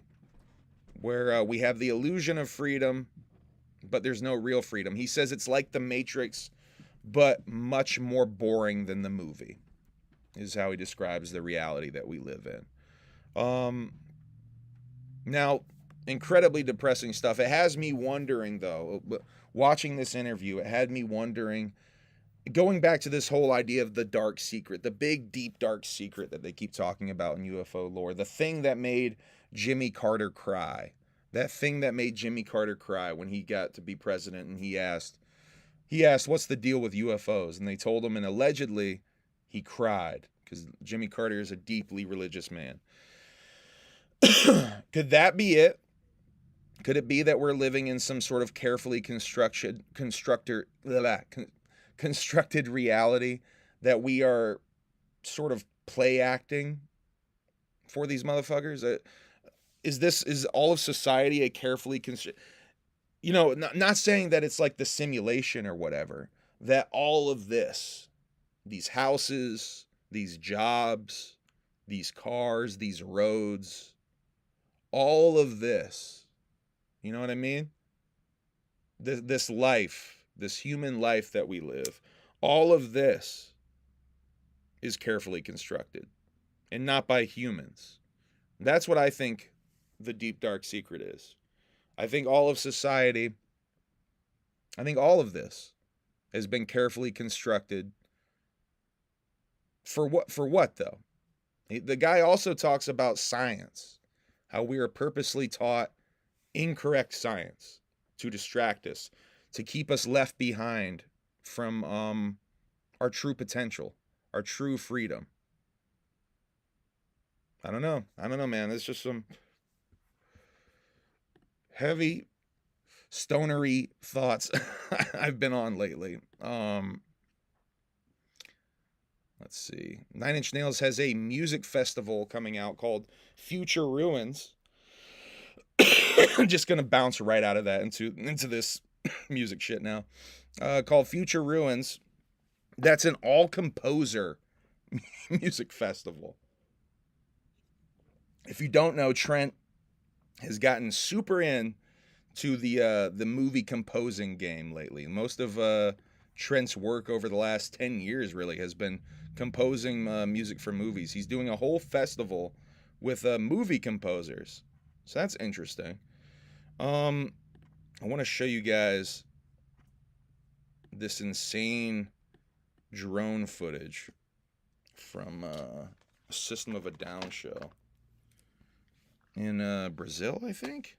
where we have the illusion of freedom, but there's no real freedom. He says it's like the Matrix, but much more boring than the movie, is how he describes the reality that we live in. Now, incredibly depressing stuff. It has me wondering, though, watching this interview, it had me wondering, going back to this whole idea of the dark secret, the big, deep, dark secret that they keep talking about in UFO lore, the thing that made Jimmy Carter cry. That thing that made Jimmy Carter cry when he got to be president, and he asked, what's the deal with UFOs? And they told him, and allegedly he cried because Jimmy Carter is a deeply religious man. Could that be it? Could it be that we're living in some sort of carefully constructed reality, that we are sort of play acting for these motherfuckers? Is all of society a carefully not saying that it's like the simulation or whatever, that all of this, these houses, these jobs, these cars, these roads, all of this, you know what I mean? This life, this human life that we live, all of this is carefully constructed and not by humans. That's what I think the deep dark secret is. I think all of society, I think all of this has been carefully constructed. For what though? The guy also talks about science, how we are purposely taught incorrect science to distract us, to keep us left behind from our true potential, our true freedom. I don't know, man. It's just some heavy stonery thoughts I've been on lately. Let's see. 9 Inch Nails has a music festival coming out called Future Ruins. I'm just gonna bounce right out of that into this music shit now. Called Future Ruins. That's an all composer music festival. If you don't know, Trent has gotten super in to the movie composing game lately. Most of Trent's work over the last 10 years really has been composing music for movies. He's doing a whole festival with movie composers. So that's interesting. I want to show you guys this insane drone footage from System of a Down show in Brazil, I think.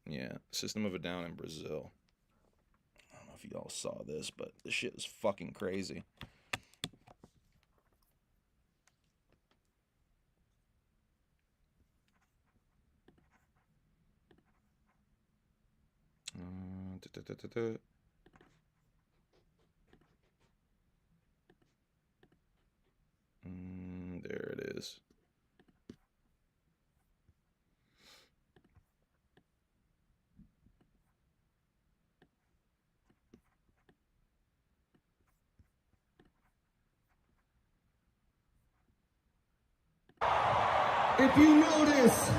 Yeah, System of a Down in Brazil. I don't know if y'all saw this, but this shit is fucking crazy. There it is. If you notice,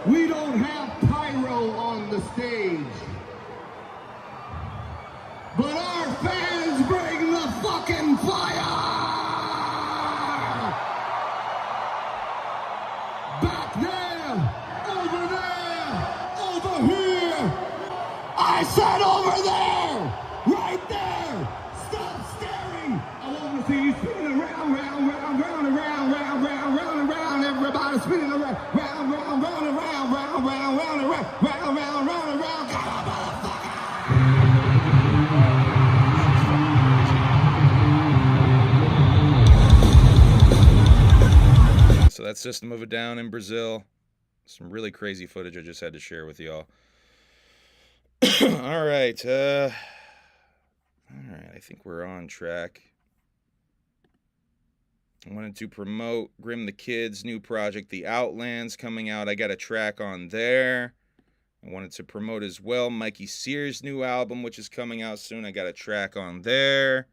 we don't have pyro on the stage. But our fans bring the fucking fire! Back there, over here! I said over there! Right there! Stop staring! I want to see you spinning around, round, round, round, around, round, round, round, around, everybody spinning around, round, round, round, around, round, round, round, around, round, round, round, around, come on, motherfucker! So that's System of a Down in Brazil. Some really crazy footage I just had to share with y'all. All right. I think we're on track. I wanted to promote Grim the Kid's new project, The Outlands, coming out. I got a track on there. I wanted to promote as well Mikey Sears' new album, which is coming out soon. I got a track on there.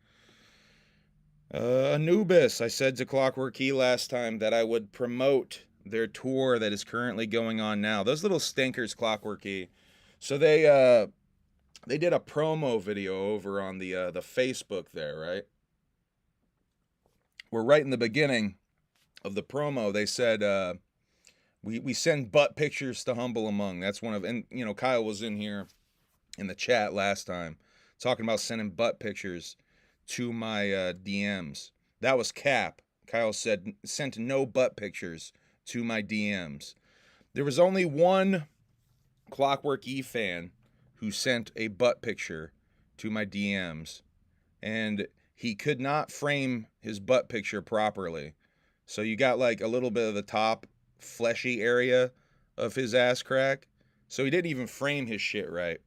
Anubis. I said to Clockwork Key last time that I would promote their tour that is currently going on now. Those little stinkers, Clockwork Key. So they did a promo video over on the Facebook there, right? We're right in the beginning of the promo. They said we send butt pictures to Humble Among. That's one of, and you know, Kyle was in here in the chat last time talking about sending butt pictures to my DMs. That was cap. Kyle said sent no butt pictures to my DMs. There was only one Clockwork E fan who sent a butt picture to my DMs, and he could not frame his butt picture properly. So you got like a little bit of the top fleshy area of his ass crack. So he didn't even frame his shit right.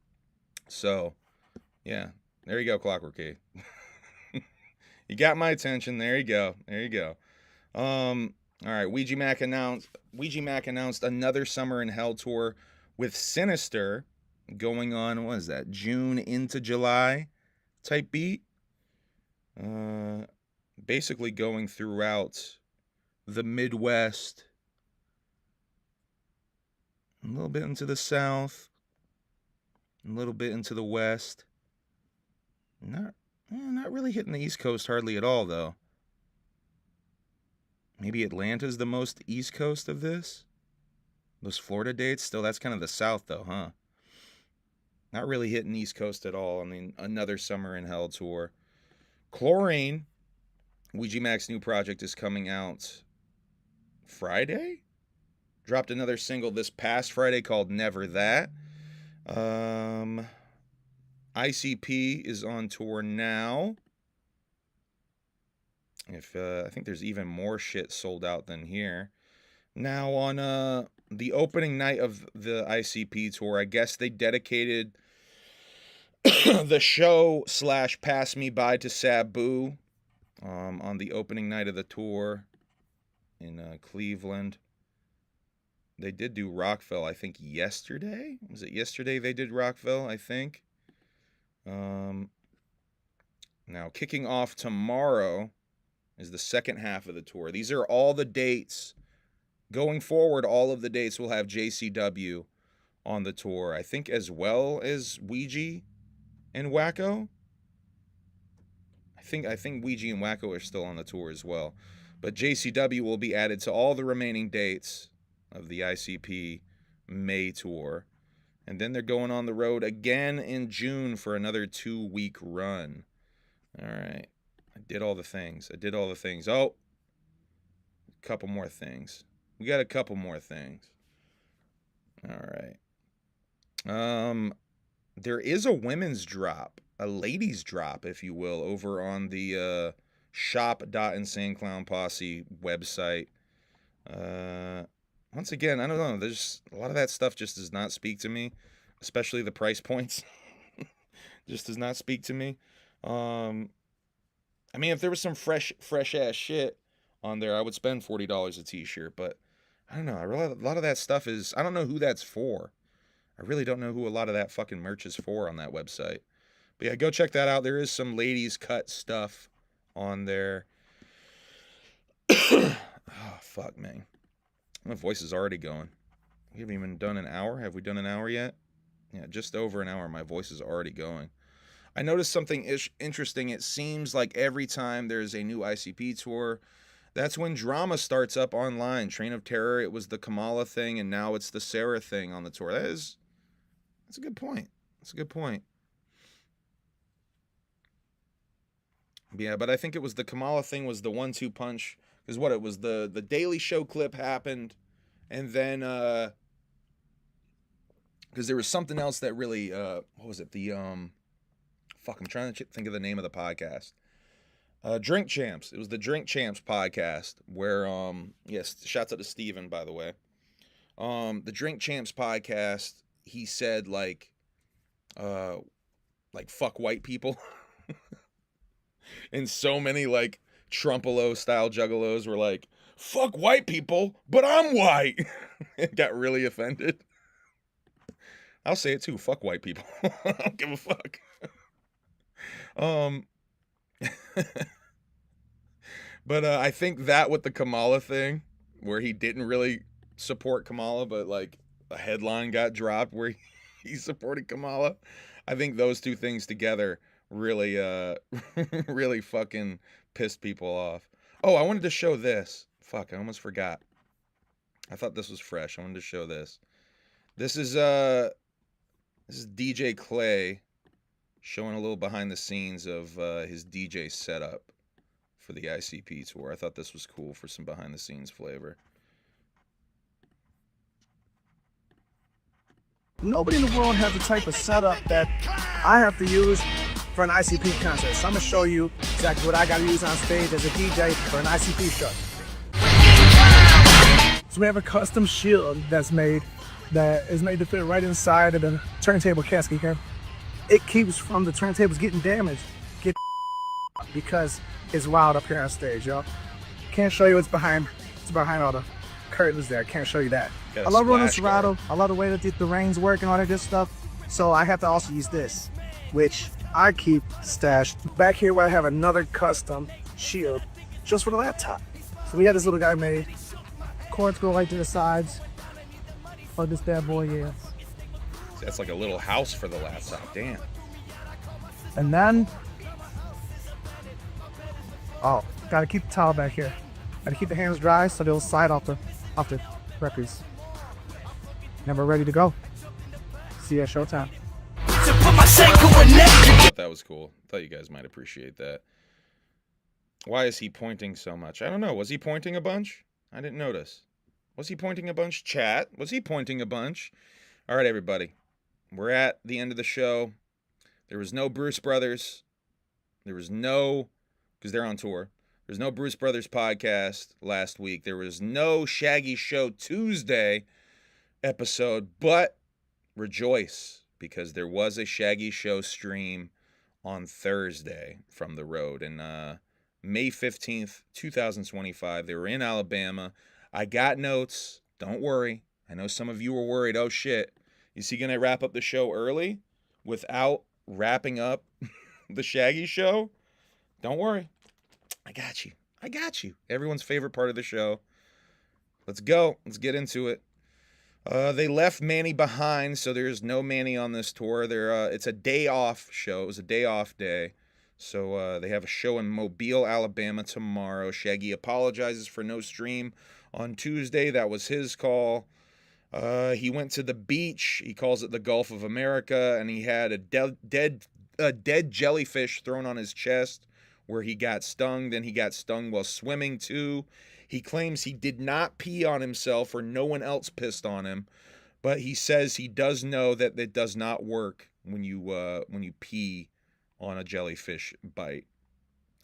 So, yeah, there you go, Clockwork Key. You got my attention. There you go. There you go. All right. Ouija Mac announced another Summer in Hell tour with Sinister going on. What is that? June into July type beat. Basically going throughout the Midwest a little bit into the south, a little bit into the west. Not really hitting the East Coast hardly at all, though. Maybe Atlanta's the most East Coast of this. Those Florida dates, still, that's kind of the South, though, huh? Not really hitting East Coast at all. I mean, another Summer in Hell tour. Chlorine, Ouija Mac's new project, is coming out Friday? Dropped another single this past Friday called Never That. ICP is on tour now. I think there's even more shit sold out than here. Now on the opening night of the ICP tour, I guess they dedicated the show / Pass Me By to Sabu on the opening night of the tour in Cleveland. They did do Rockville, I think, yesterday. Was it yesterday they did Rockville, I think? Now, kicking off tomorrow is the second half of the tour. These are all the dates. Going forward, all of the dates will have JCW on the tour. I think as well as Ouija and Wacko. I think Ouija and Wacko are still on the tour as well. But JCW will be added to all the remaining dates of the ICP May tour. And then they're going on the road again in June for another 2-week run. All right. I did all the things. Oh, a couple more things. We got a couple more things. All right. There is a women's drop, a ladies drop, if you will, over on the shop.insaneclownposse website. Once again, I don't know. There's a lot of that stuff just does not speak to me, especially the price points. Just does not speak to me. I mean, if there was some fresh ass shit on there, I would spend $40 a t-shirt. But I don't know. A lot of that stuff is, I don't know who that's for. I really don't know who a lot of that fucking merch is for on that website. But yeah, go check that out. There is some ladies cut stuff on there. Oh, fuck, man. My voice is already going. We haven't even done an hour. Have we done an hour yet? Yeah, just over an hour. My voice is already going. I noticed something interesting. It seems like every time there's a new ICP tour, that's when drama starts up online. Train of Terror, it was the Kamala thing, and now it's the Sarah thing on the tour. That's a good point. That's a good point. Yeah, but I think it was the Kamala thing was the 1-2 punch. Because what it was, the Daily Show clip happened, and then because there was something else that really what was it? I'm trying to think of the name of the podcast. Drink Champs. It was the Drink Champs podcast where yes, shouts out to Steven, by the way. The Drink Champs podcast, he said like fuck white people. And so many like Trumpalo style juggalos were like, fuck white people, but I'm white. It got really offended. I'll say it too, fuck white people. I don't give a fuck. But I think that with the Kamala thing, where he didn't really support Kamala, but like a headline got dropped where he supported Kamala. I think those two things together really really fucking pissed people off. Oh, I wanted to show this. Fuck, I almost forgot. I thought this was fresh. I wanted to show this. This is DJ Clay showing a little behind the scenes of his DJ setup for the ICP tour. I thought this was cool for some behind the scenes flavor. Nobody in the world has the type of setup that I have to use for an ICP concert. So I'm gonna show you exactly what I gotta use on stage as a DJ for an ICP show. So we have a custom shield that is made to fit right inside of the turntable casket here. It keeps from the turntables getting damaged, because it's wild up here on stage, y'all. Can't show you what's behind all the curtains there. Can't show you that. I love running Serato. I love the way that the reins work and all that good stuff. So I have to also use this, which I keep stashed back here where I have another custom shield just for the laptop. So we had this little guy made. Cords go right to the sides. of this bad boy is. That's like a little house for the laptop. Damn. And then, oh, gotta keep the towel back here. Gotta keep the hands dry so they'll slide off the records. And we're ready to go. See you at showtime. I thought that was cool. Thought you guys might appreciate that. Why is he pointing so much? I don't know. Was he pointing a bunch? I didn't notice. Was he pointing a bunch? Chat. Was he pointing a bunch? All right, everybody. We're at the end of the show. There was no Bruce Brothers. There was no, because they're on tour. There's no Bruce Brothers podcast last week. There was no Shaggy Show Tuesday episode, but rejoice, because there was a Shaggy Show stream on Thursday from the road. And May 15th, 2025, they were in Alabama. I got notes. Don't worry. I know some of you were worried. Oh, shit. Is he going to wrap up the show early without wrapping up the Shaggy Show? Don't worry. I got you. I got you. Everyone's favorite part of the show. Let's go. Let's get into it. They left Manny behind, so there's no Manny on this tour. It's a day off show. It was a day off day. So they have a show in Mobile, Alabama tomorrow. Shaggy apologizes for no stream on Tuesday. That was his call. He went to the beach. He calls it the Gulf of America, and he had a dead jellyfish thrown on his chest where he got stung. Then he got stung while swimming too. He claims he did not pee on himself or no one else pissed on him, but he says he does know that it does not work when you pee on a jellyfish bite.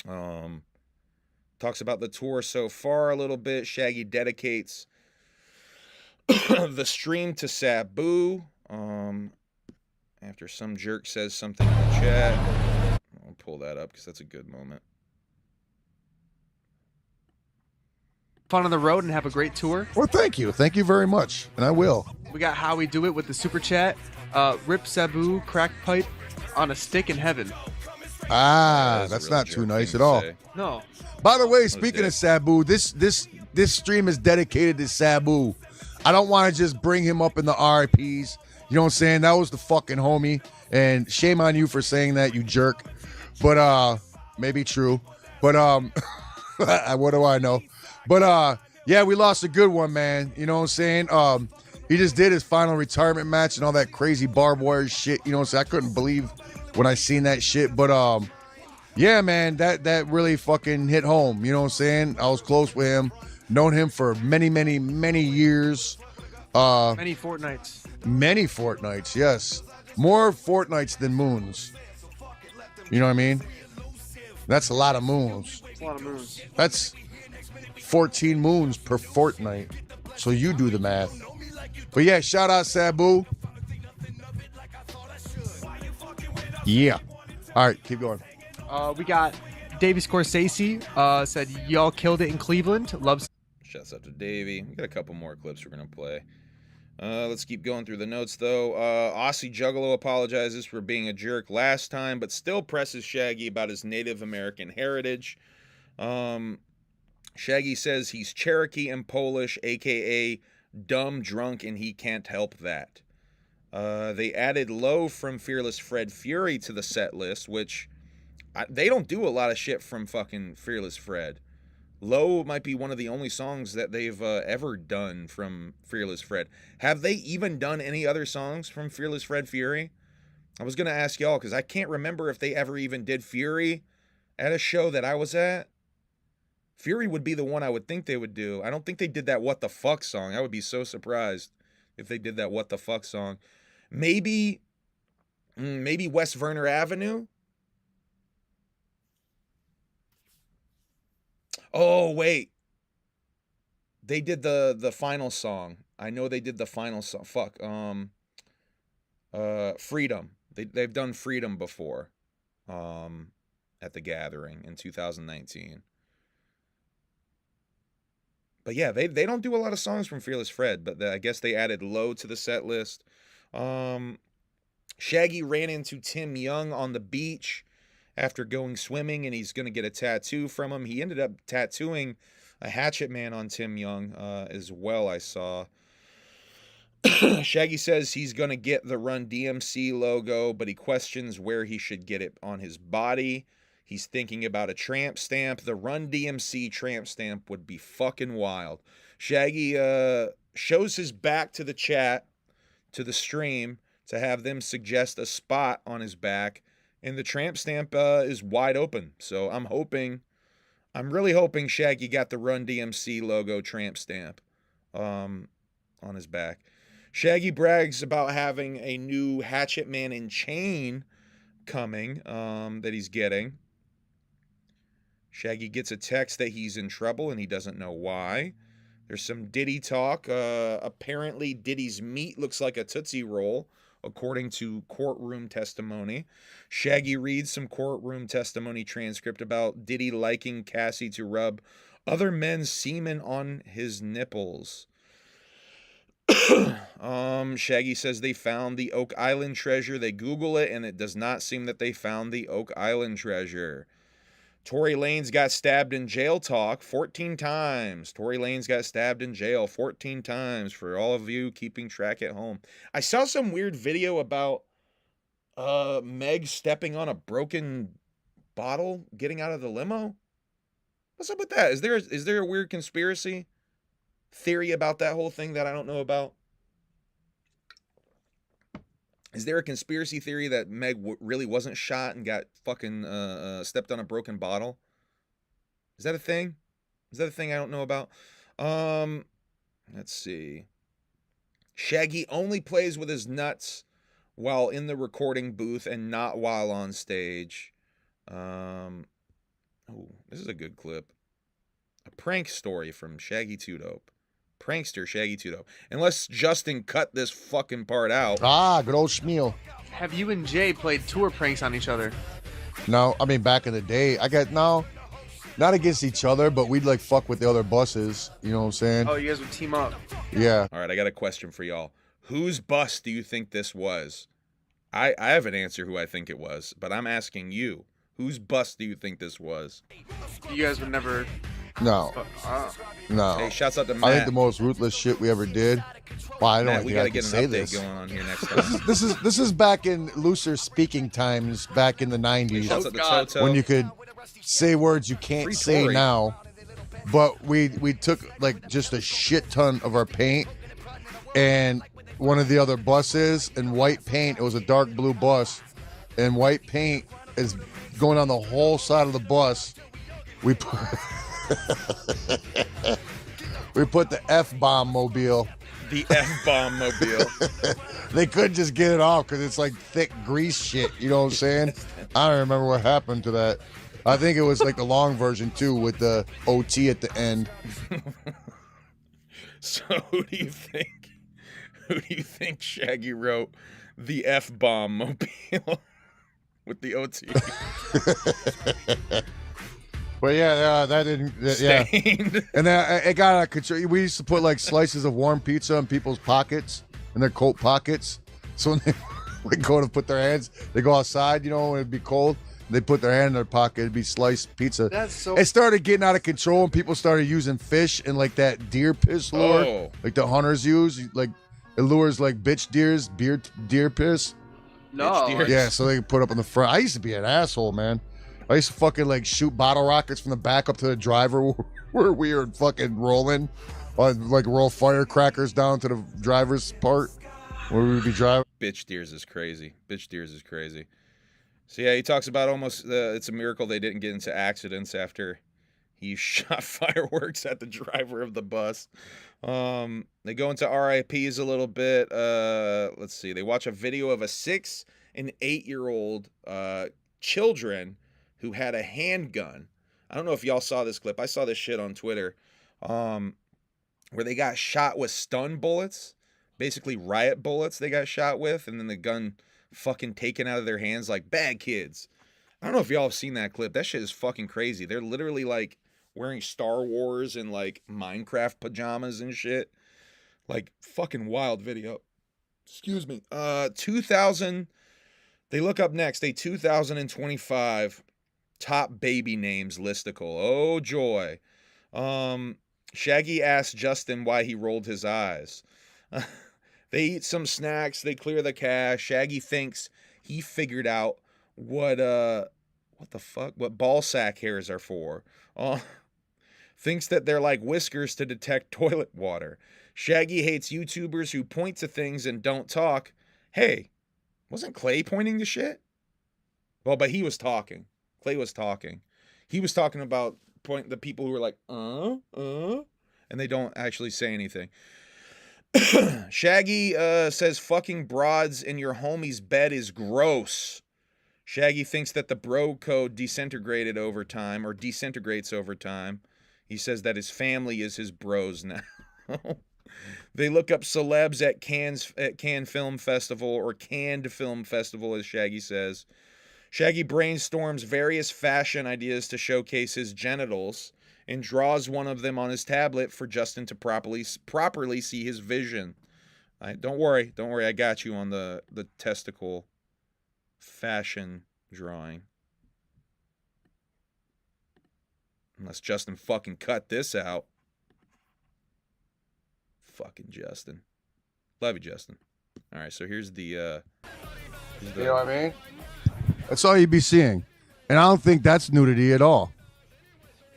Talks about the tour so far a little bit. Shaggy dedicates the stream to Sabu. After some jerk says something in the chat. I'll pull that up because that's a good moment. Fun on the road and have a great tour. Well, thank you. Thank you very much. And I will. We got How We Do It with the super chat. Rip Sabu, crack pipe on a stick in heaven. Ah, That is a that's real not jerk too thing nice to at all. say. No. By the way, speaking dick. of Sabu, this stream is dedicated to Sabu. I don't want to just bring him up in the RIPs. You know what I'm saying? That was the fucking homie. And shame on you for saying that, you jerk. But maybe true. But what do I know? But yeah, we lost a good one, man. You know what I'm saying? He just did his final retirement match and all that crazy barbed wire shit. You know what I'm saying? I couldn't believe when I seen that shit. But yeah, man, that really fucking hit home. You know what I'm saying? I was close with him. Known him for many, many, many years. Many fortnights. Many fortnights, yes. More fortnights than moons. You know what I mean? That's a lot of moons. It's a lot of moons. That's 14 moons per fortnight. So you do the math. But yeah, shout out Sabu. Yeah. All right, keep going. We got Davey Scorsese said, y'all killed it in Cleveland. Loves. Shouts out to Davey. We got a couple more clips we're going to play. Let's keep going through the notes, though. Aussie Juggalo apologizes for being a jerk last time, but still presses Shaggy about his Native American heritage. Shaggy says he's Cherokee and Polish, a.k.a. dumb, drunk, and he can't help that. They added Low from Fearless Fred Fury to the set list, which they don't do a lot of shit from fucking Fearless Fred. Low might be one of the only songs that they've ever done from Fearless Fred. Have they even done any other songs from Fearless Fred Fury? I was going to ask y'all because I can't remember if they ever even did Fury at a show that I was at. Fury would be the one I would think they would do. I don't think they did that What the Fuck song. I would be so surprised if they did that What the Fuck song. Maybe West Verner Avenue? Oh, wait. They did the final song. I know they did the final song. Fuck. Freedom. They've done Freedom before. At the Gathering in 2019. But yeah, they don't do a lot of songs from Fearless Fred, but I guess they added Low to the set list. Shaggy ran into Tim Young on the beach after going swimming, and he's going to get a tattoo from him. He ended up tattooing a Hatchet Man on Tim Young as well, I saw. Shaggy says he's going to get the Run DMC logo, but he questions where he should get it on his body. He's thinking about a tramp stamp. The Run DMC tramp stamp would be fucking wild. Shaggy shows his back to the chat, to the stream, to have them suggest a spot on his back, and the tramp stamp is wide open. So I'm really hoping Shaggy got the Run DMC logo tramp stamp on his back. Shaggy brags about having a new Hatchet Man and chain coming that he's getting. Shaggy gets a text that he's in trouble and he doesn't know why. There's some Diddy talk. Apparently Diddy's meat looks like a Tootsie Roll, according to courtroom testimony. Shaggy reads some courtroom testimony transcript about Diddy liking Cassie to rub other men's semen on his nipples. Shaggy says they found the Oak Island treasure. They Google it, and it does not seem that they found the Oak Island treasure. Tory Lanez got stabbed in jail talk 14 times. Tory Lanez got stabbed in jail 14 times for all of you keeping track at home. I saw some weird video about Meg stepping on a broken bottle getting out of the limo. What's up with that? Is there a weird conspiracy theory about that whole thing that I don't know about? Is there a conspiracy theory that Meg really wasn't shot and got fucking stepped on a broken bottle? Is that a thing? Is that a thing I don't know about? Let's see. Shaggy only plays with his nuts while in the recording booth and not while on stage. Oh, this is a good clip. A prank story from Shaggy 2 Dope. Prankster Shaggy 2 Dope. Unless Justin cut this fucking part out. Ah, good old Schmiel. Have you and Jay played tour pranks on each other? No, I mean, back in the day, not against each other, but we'd like fuck with the other buses. You know what I'm saying? Oh, you guys would team up. Yeah. All right, I got a question for y'all. Whose bus do you think this was? I have an answer who I think it was, but I'm asking you. Whose bus do you think this was? You guys would never... No. No. Hey, shouts out to Matt. I think the most ruthless shit we ever did. Well, I don't Matt, think we I gotta can get an say update this. going on here next time. This is back in looser speaking times, back in the 90s, Shouts out to God. Toto. when you could say words you can't Free say Tory. now. But we took like just a shit ton of our paint, and one of the other buses in white paint. It was a dark blue bus, and white paint is going on the whole side of the bus. We put we put the F-bomb mobile. The F-bomb mobile. They couldn't just get it off because it's like thick grease shit. You know what I'm saying? I don't remember what happened to that. I think it was like the long version too, with the OT at the end. So who do you think? Who do you think Shaggy wrote the F-bomb mobile with the OT? But yeah, that didn't. Yeah, Stained. and then it got out of control. We used to put like slices of warm pizza in people's pockets, in their coat pockets. So when they would go to put their hands, they go outside, you know, when it'd be cold. They put their hand in their pocket, it'd be sliced pizza. That's so... It started getting out of control, and people started using fish and like that deer piss lure, Oh. like the hunters use. Like it lures like bitch deers, deer piss. No. Bitch deer. Yeah, so they could put up on the front. I used to be an asshole, man. I used to fucking like shoot bottle rockets from the back up to the driver where we were fucking rolling. I'd like roll firecrackers down to the driver's part where we would be driving. Bitch deers is crazy. Bitch deers is crazy. So yeah, he talks about almost it's a miracle they didn't get into accidents after he shot fireworks at the driver of the bus. They go into RIPs a little bit. Let's see. They watch a video of a 6 and 8-year-old children who had a handgun. I don't know if y'all saw this clip. I saw this shit on Twitter. Where they got shot with stun bullets. Basically riot bullets they got shot with, and then the gun fucking taken out of their hands like bad kids. I don't know if y'all have seen that clip. That shit is fucking crazy. They're literally like wearing Star Wars and like Minecraft pajamas and shit. Like fucking wild video. Excuse me. 2000. They look up next. A 2025 top baby names listicle. Oh joy. Shaggy asked Justin why he rolled his eyes. They eat some snacks, they clear the cache. Shaggy thinks he figured out what the fuck? What ball sack hairs are for. Thinks that they're like whiskers to detect toilet water. Shaggy hates YouTubers who point to things and don't talk. Hey, wasn't Clay pointing to shit? Well, but he was talking. Clay was talking. He was talking about the people who were like, and they don't actually say anything. Shaggy says fucking broads in your homie's bed is gross. Shaggy thinks that the bro code disintegrates over time. He says that his family is his bros now. They look up celebs at Cannes Film Festival, or Canned Film Festival, as Shaggy says. Shaggy brainstorms various fashion ideas to showcase his genitals and draws one of them on his tablet for Justin to properly see his vision. Don't worry, I got you on the testicle fashion drawing. Unless Justin fucking cut this out. Fucking Justin. Love you, Justin. All right, so here's the You know what I mean? That's all you'd be seeing. And I don't think that's nudity at all.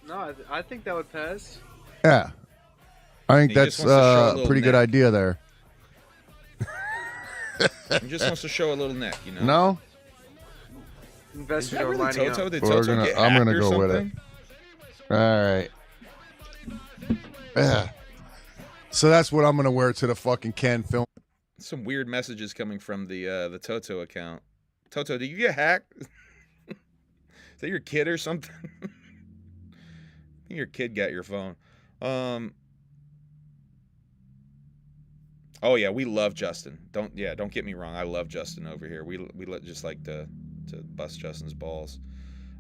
No, I think that would pass. Yeah. I think He that's just wants to show a a little pretty good neck. idea there. He just wants to show a little neck, you know? No? Is Investors that are really lining Toto? up. Did We're Toto gonna- get I'm hacked gonna or go with it. something? All right. Yeah. So that's what I'm going to wear to the fucking Ken film. Some weird messages coming from the Toto account. Toto, did you get hacked? Is that your kid or something? I think your kid got your phone. Oh yeah, we love Justin. Don't get me wrong. I love Justin over here. We just like to bust Justin's balls.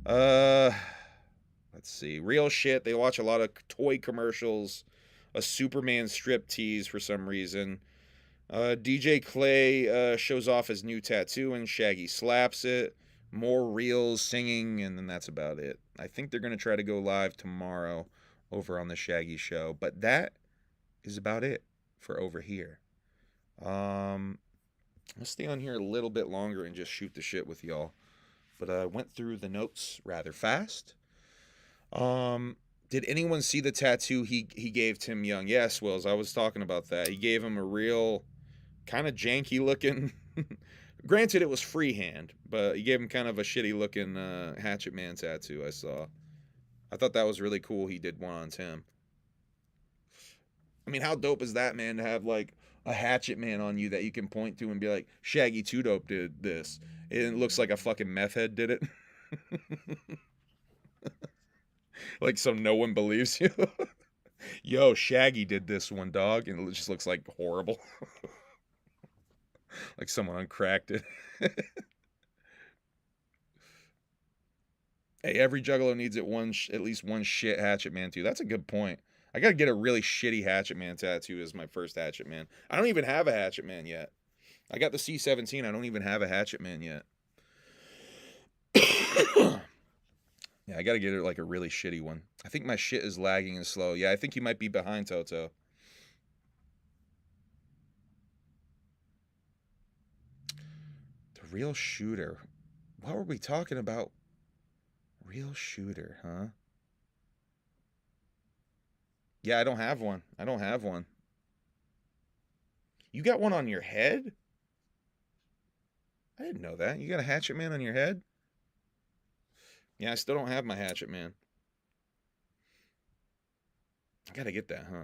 Let's see. Real shit. They watch a lot of toy commercials. A Superman strip tease for some reason. DJ Clay shows off his new tattoo and Shaggy slaps it. More reels, singing, and then that's about it. I think they're going to try to go live tomorrow over on the Shaggy show. But that is about it for over here. I'll stay on here a little bit longer and just shoot the shit with y'all. But I went through the notes rather fast. Did anyone see the tattoo he gave Tim Young? Yes, Wills. I was talking about that. He gave him a real kind of janky looking. Granted, it was freehand, but he gave him kind of a shitty looking Hatchet Man tattoo. I saw. I thought that was really cool. He did one on Tim. I mean, how dope is that, man? To have like a Hatchet Man on you that you can point to and be like, Shaggy 2 Dope did this. It looks like a fucking meth head did it. Like so no one believes you. Yo, Shaggy did this one, dog, and it just looks like horrible. Like someone uncracked it. Hey, every Juggalo needs at least one shit Hatchet Man too. That's a good point. I gotta get a really shitty Hatchet Man tattoo as my first Hatchet Man. I don't even have a Hatchet Man yet. I got the C-17. I don't even have a Hatchet Man yet. Yeah, I gotta get it like a really shitty one. I think my shit is lagging and slow. Yeah, I think you might be behind, Toto. The real shooter. What were we talking about? Real shooter, huh? Yeah, I don't have one. I don't have one. You got one on your head? I didn't know that. You got a Hatchet Man on your head? Yeah, I still don't have my Hatchet Man. I gotta get that, huh?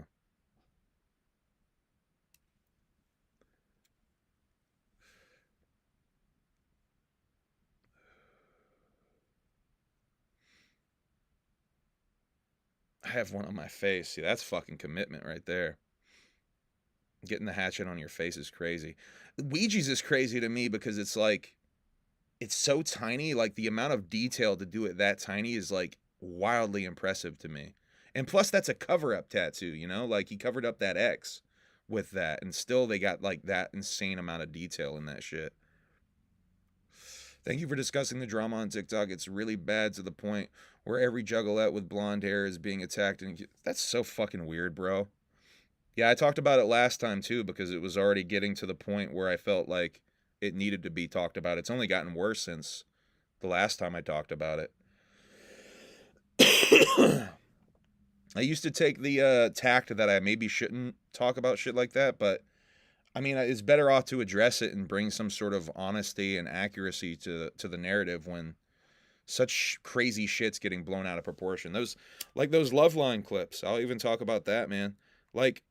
I have one on my face. See, that's fucking commitment right there. Getting the hatchet on your face is crazy. Ouija's is crazy to me because it's like, it's so tiny. Like the amount of detail to do it that tiny is like wildly impressive to me. And plus that's a cover-up tattoo, you know? Like he covered up that X with that and still they got like that insane amount of detail in that shit. Thank you for discussing the drama on TikTok. It's really bad to the point where every juggalette with blonde hair is being attacked. And that's so fucking weird, bro. Yeah, I talked about it last time too because it was already getting to the point where I felt like it needed to be talked about. It's only gotten worse since the last time I talked about it. I used to take the tact that I maybe shouldn't talk about shit like that, but I mean, it's better off to address it and bring some sort of honesty and accuracy to the narrative when such crazy shit's getting blown out of proportion. Those Loveline clips. I'll even talk about that, man. Like,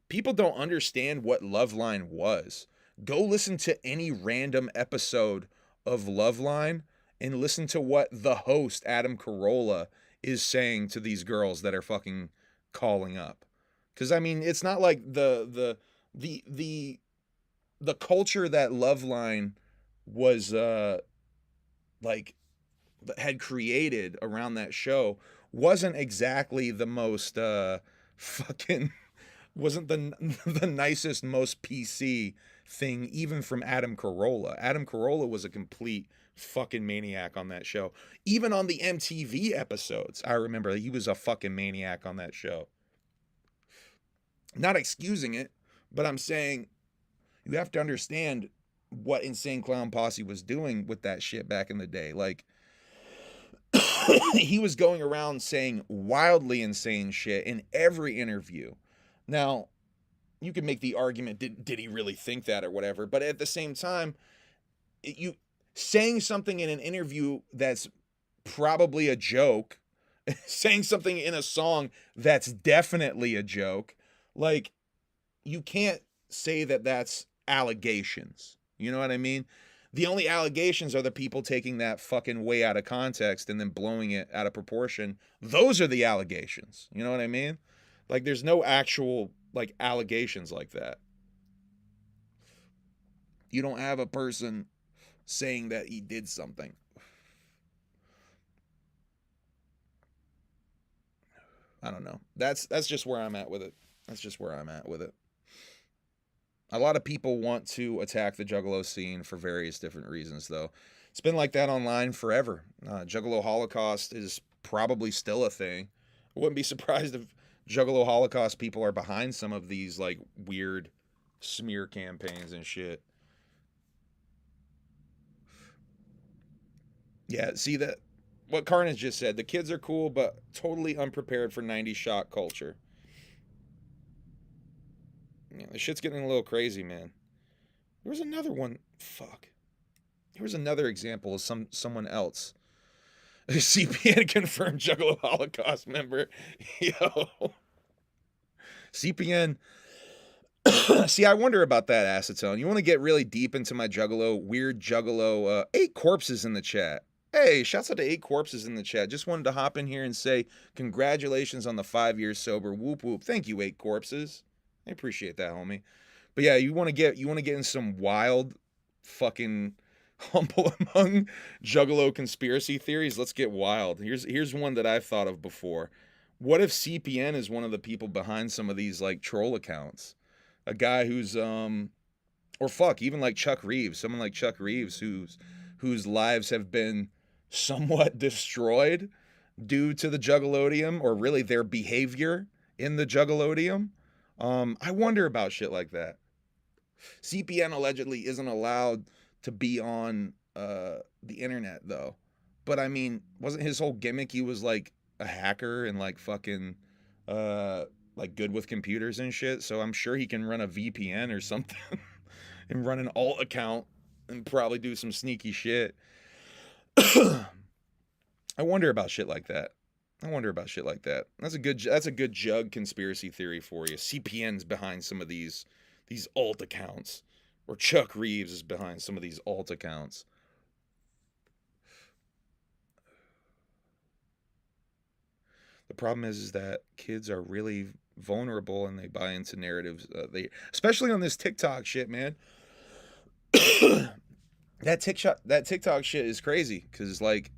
people don't understand what Loveline was. Go listen to any random episode of Loveline and listen to what the host, Adam Carolla, is saying to these girls that are fucking calling up. Because I mean, it's not like the culture that Loveline was like had created around that show wasn't exactly the most fucking wasn't the nicest, most PC thing, even from Adam Carolla. Adam Carolla was a complete fucking maniac on that show. Even on the MTV episodes, I remember he was a fucking maniac on that show. Not excusing it, but I'm saying you have to understand what Insane Clown Posse was doing with that shit back in the day. Like, he was going around saying wildly insane shit in every interview. Now, you can make the argument, did he really think that or whatever? But at the same time, you saying something in an interview that's probably a joke, saying something in a song that's definitely a joke, like, you can't say that that's allegations. You know what I mean? The only allegations are the people taking that fucking way out of context and then blowing it out of proportion. Those are the allegations. You know what I mean? Like, there's no actual, like, allegations like that. You don't have a person saying that he did something. I don't know. That's just where I'm at with it. That's just where I'm at with it. A lot of people want to attack the Juggalo scene for various different reasons, though. It's been like that online forever. Juggalo Holocaust is probably still a thing. I wouldn't be surprised if Juggalo Holocaust people are behind some of these, like, weird smear campaigns and shit. Yeah, see that what Carnage just said. The kids are cool, but totally unprepared for 90s shock culture. Yeah, the shit's getting a little crazy, man. There was another one. Fuck. Here was another example of someone else. CPN confirmed Juggalo Holocaust member. Yo. CPN. See, I wonder about that, Acetone. You want to get really deep into my Juggalo, weird Juggalo, 8 corpses in the chat. Hey, shouts out to 8 corpses in the chat. Just wanted to hop in here and say congratulations on the 5 years sober. Whoop whoop. Thank you, 8 corpses. I appreciate that, homie. But yeah, you want to get in some wild fucking humble among Juggalo conspiracy theories. Let's get wild. Here's one that I've thought of before. What if CPN is one of the people behind some of these, like, troll accounts? A guy who's or fuck, even like Chuck Reeves, someone like Chuck Reeves whose lives have been somewhat destroyed due to the Juggalodium, or really their behavior in the Juggalodium. I wonder about shit like that. CPN allegedly isn't allowed to be on the internet, though. But I mean, wasn't his whole gimmick he was like a hacker and like fucking like good with computers and shit? So I'm sure he can run a VPN or something and run an alt account and probably do some sneaky shit. I wonder about shit like that. That's a good Jug conspiracy theory for you. CPN's behind some of these alt accounts, or Chuck Reeves is behind some of these alt accounts. The problem is that kids are really vulnerable and they buy into narratives. Especially on this TikTok shit, man. That TikTok shit is crazy because, like,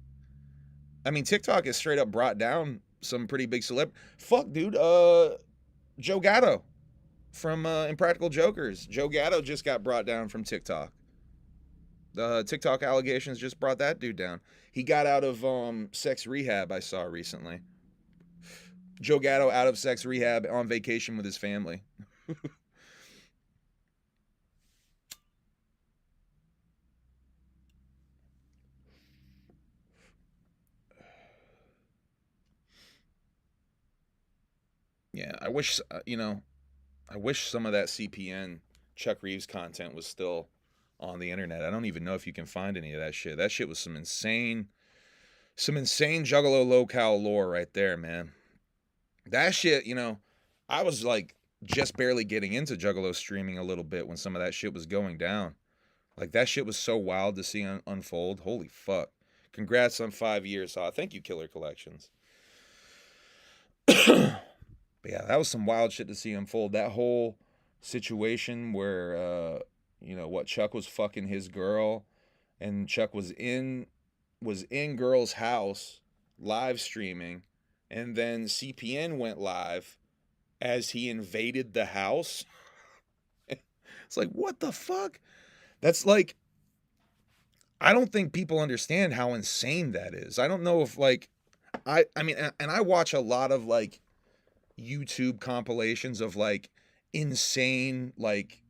I mean, TikTok has straight up brought down some pretty big Fuck, dude. Joe Gatto from Impractical Jokers. Joe Gatto just got brought down from TikTok. The TikTok allegations just brought that dude down. He got out of sex rehab, I saw recently. Joe Gatto out of sex rehab on vacation with his family. Yeah, I wish I wish some of that CPN Chuck Reeves content was still on the internet. I don't even know if you can find any of that shit. That shit was some insane Juggalo locale lore right there, man. That shit, I was like just barely getting into Juggalo streaming a little bit when some of that shit was going down. Like that shit was so wild to see unfold. Holy fuck. Congrats on 5 years. Thank you, Killer Collections. But yeah, that was some wild shit to see unfold. That whole situation where Chuck was fucking his girl and Chuck was in girl's house live streaming, and then CPN went live as he invaded the house. It's like, what the fuck? That's like, I don't think people understand how insane that is. I don't know if like I mean, and I watch a lot of like YouTube compilations of like insane like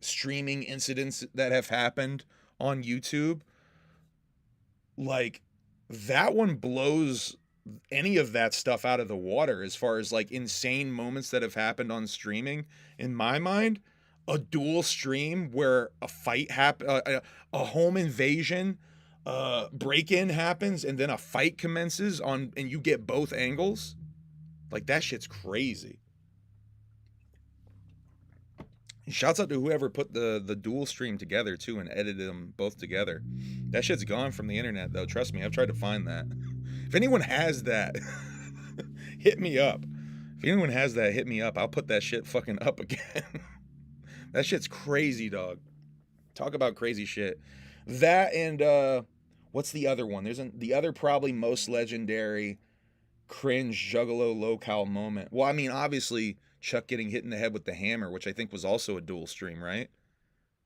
streaming incidents that have happened on YouTube. Like that one blows any of that stuff out of the water as far as like insane moments that have happened on streaming. In my mind, a dual stream where a fight happen, a home invasion, break-in happens, and then a fight commences and you get both angles. Like that shit's crazy. Shouts out to whoever put the dual stream together too and edited them both together. That shit's gone from the internet though. Trust me, I've tried to find that. If anyone has that, hit me up. If anyone has that, hit me up. I'll put that shit fucking up again. That shit's crazy, dog. Talk about crazy shit. That and what's the other one? There's the other probably most legendary cringe Juggalo locale moment. Well, I mean, obviously Chuck getting hit in the head with the hammer, which I think was also a dual stream, right?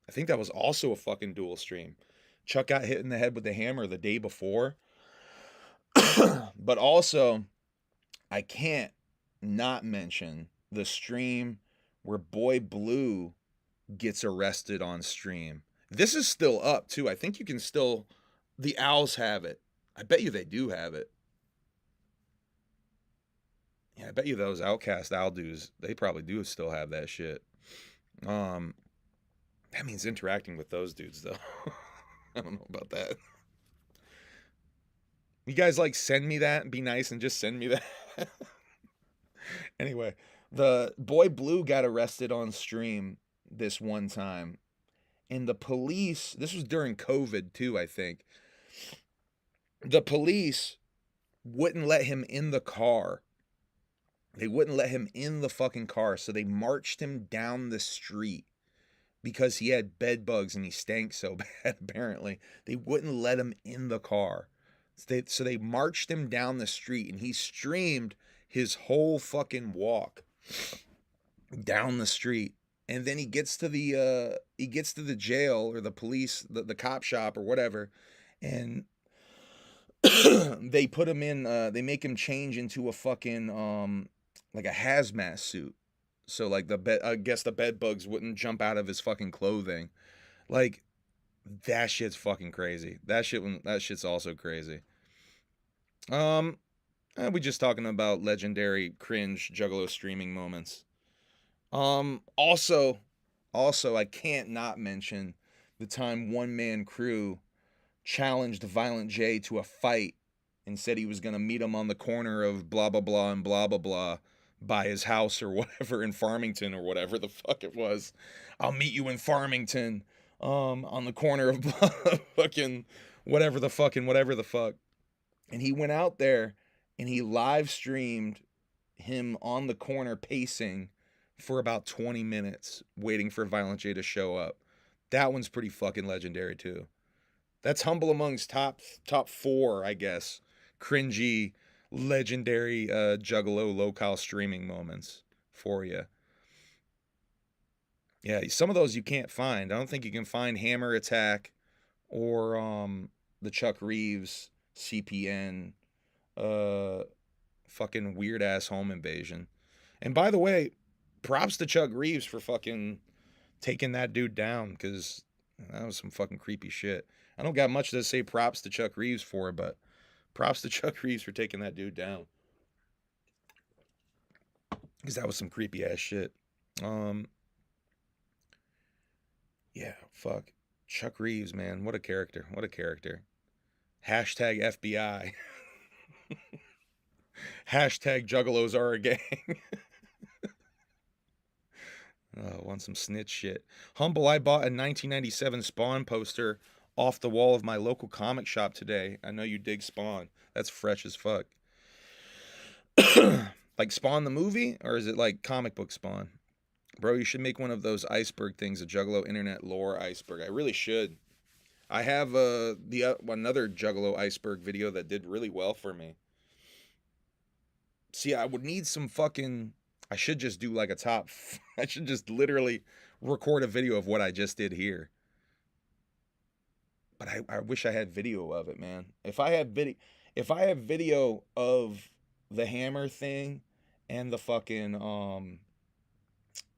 I think that was also a fucking dual stream. Chuck got hit in the head with the hammer the day before. But also, I can't not mention the stream where Boy Blue gets arrested on stream. This is still up too. I think you can still, the owls have it. I bet you they do have it. Yeah, I bet you those Outcast Owl dudes, they probably do still have that shit. That means interacting with those dudes though. I don't know about that. You guys like send me that and be nice and just send me that. Anyway, the Boy Blue got arrested on stream this one time. And the police, this was during COVID too, I think. The police wouldn't let him in the car. They wouldn't let him in the fucking car. So they marched him down the street because he had bed bugs and he stank so bad, apparently. They wouldn't let him in the car. So they marched him down the street and he streamed his whole fucking walk down the street. And then he gets to the jail or the police, the cop shop or whatever. And they put him in, they make him change into a fucking, like a hazmat suit. So like I guess the bed bugs wouldn't jump out of his fucking clothing. Like that shit's fucking crazy. That shit's also crazy. We just talking about legendary cringe Juggalo streaming moments. Also I can't not mention the time One Man Crew challenged Violent J to a fight and said he was going to meet him on the corner of blah blah blah and blah blah blah by his house or whatever in Farmington or whatever the fuck it was. I'll meet you in Farmington on the corner of fucking whatever the fuck. And he went out there and he live streamed him on the corner pacing for about 20 minutes waiting for Violent J to show up. That one's pretty fucking legendary too. That's Humble Amongst top 4, I guess, cringy, legendary Juggalo locale streaming moments for you. Yeah, some of those you can't find. I don't think you can find Hammer Attack or the Chuck Reeves CPN fucking weird ass home invasion. And by the way, props to Chuck Reeves for fucking taking that dude down, because that was some fucking creepy shit. I don't got much to say props to Chuck Reeves for, but props to Chuck Reeves for taking that dude down, because that was some creepy ass shit. Yeah, fuck. Chuck Reeves, man. What a character. What a character. Hashtag FBI. Hashtag Juggalos are a gang. Oh, want some snitch shit. Humble, I bought a 1997 Spawn poster off the wall of my local comic shop today. I know you dig Spawn. That's fresh as fuck. Like Spawn the movie? Or is it like comic book Spawn? Bro, you should make one of those iceberg things, a Juggalo internet lore iceberg. I really should. I have another Juggalo iceberg video that did really well for me. See, I would need some fucking... I should just do like a top... I should just literally record a video of what I just did here. But I wish I had video of it, man. If I have video of the hammer thing and the fucking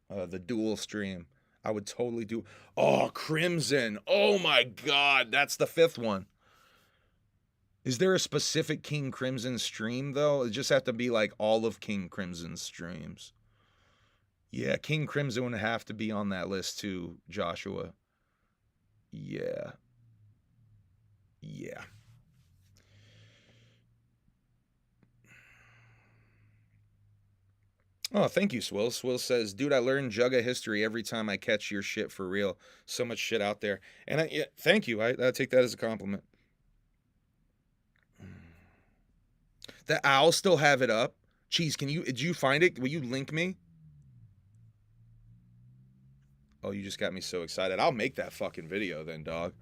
the dual stream, I would totally do... Oh, Crimson. Oh my God, that's the 5th one. Is there a specific King Crimson stream, though? It just have to be, like, all of King Crimson's streams. Yeah, King Crimson would have to be on that list, too, Joshua. Yeah. Yeah. Oh, thank you, Swill. Swill says, dude, I learn Jugga history every time I catch your shit for real. So much shit out there. And yeah, thank you. I take that as a compliment. The owl still have it up. Cheese, did you find it? Will you link me? Oh, you just got me so excited. I'll make that fucking video then, dog.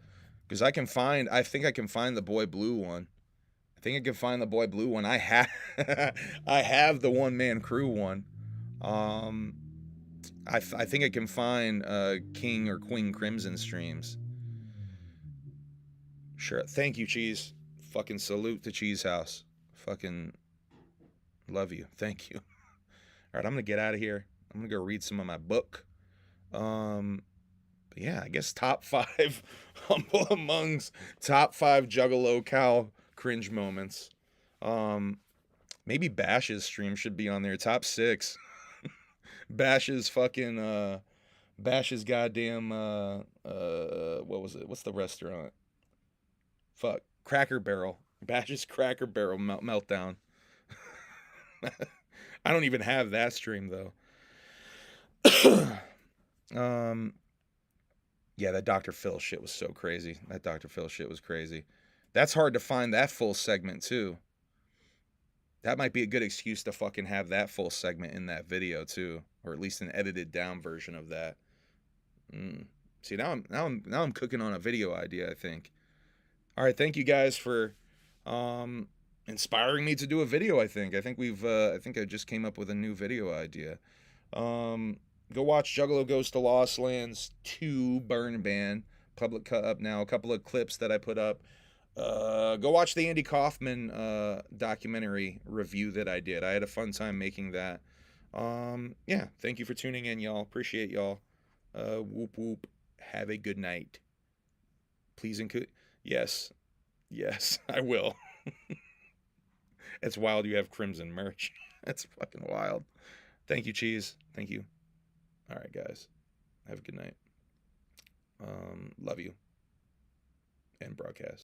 Because I think I can find the Boy Blue one. I think I can find the Boy Blue one. I have I have the one-man crew one. I think I can find King or Queen Crimson streams. Sure. Thank you, Cheese. Fucking salute to Cheese House. Fucking love you. Thank you. All right, I'm gonna get out of here. I'm gonna go read some of my book. But yeah, I guess top 5 Humble Amongst top 5 Juggalo cow cringe moments. Maybe Bash's stream should be on there. Top 6. Bash's fucking Bash's goddamn what was it? What's the restaurant? Fuck, Cracker Barrel. Bash's Cracker Barrel meltdown. I don't even have that stream though. Yeah, that Dr. Phil shit was so crazy. That Dr. Phil shit was crazy. That's hard to find that full segment too. That might be a good excuse to fucking have that full segment in that video too, or at least an edited down version of that. See, now I'm cooking on a video idea, I think. All right, thank you guys for inspiring me to do a video. I think I just came up with a new video idea. Go watch Juggalo Goes to Lost Lands 2 Burn Ban. Public cut up now. A couple of clips that I put up. Go watch the Andy Kaufman documentary review that I did. I had a fun time making that. Yeah, thank you for tuning in, y'all. Appreciate y'all. Whoop whoop. Have a good night. Please include... Yes, I will. It's wild you have Crimson merch. That's fucking wild. Thank you, Cheese. Thank you. All right, guys. Have a good night. Love you. End broadcast.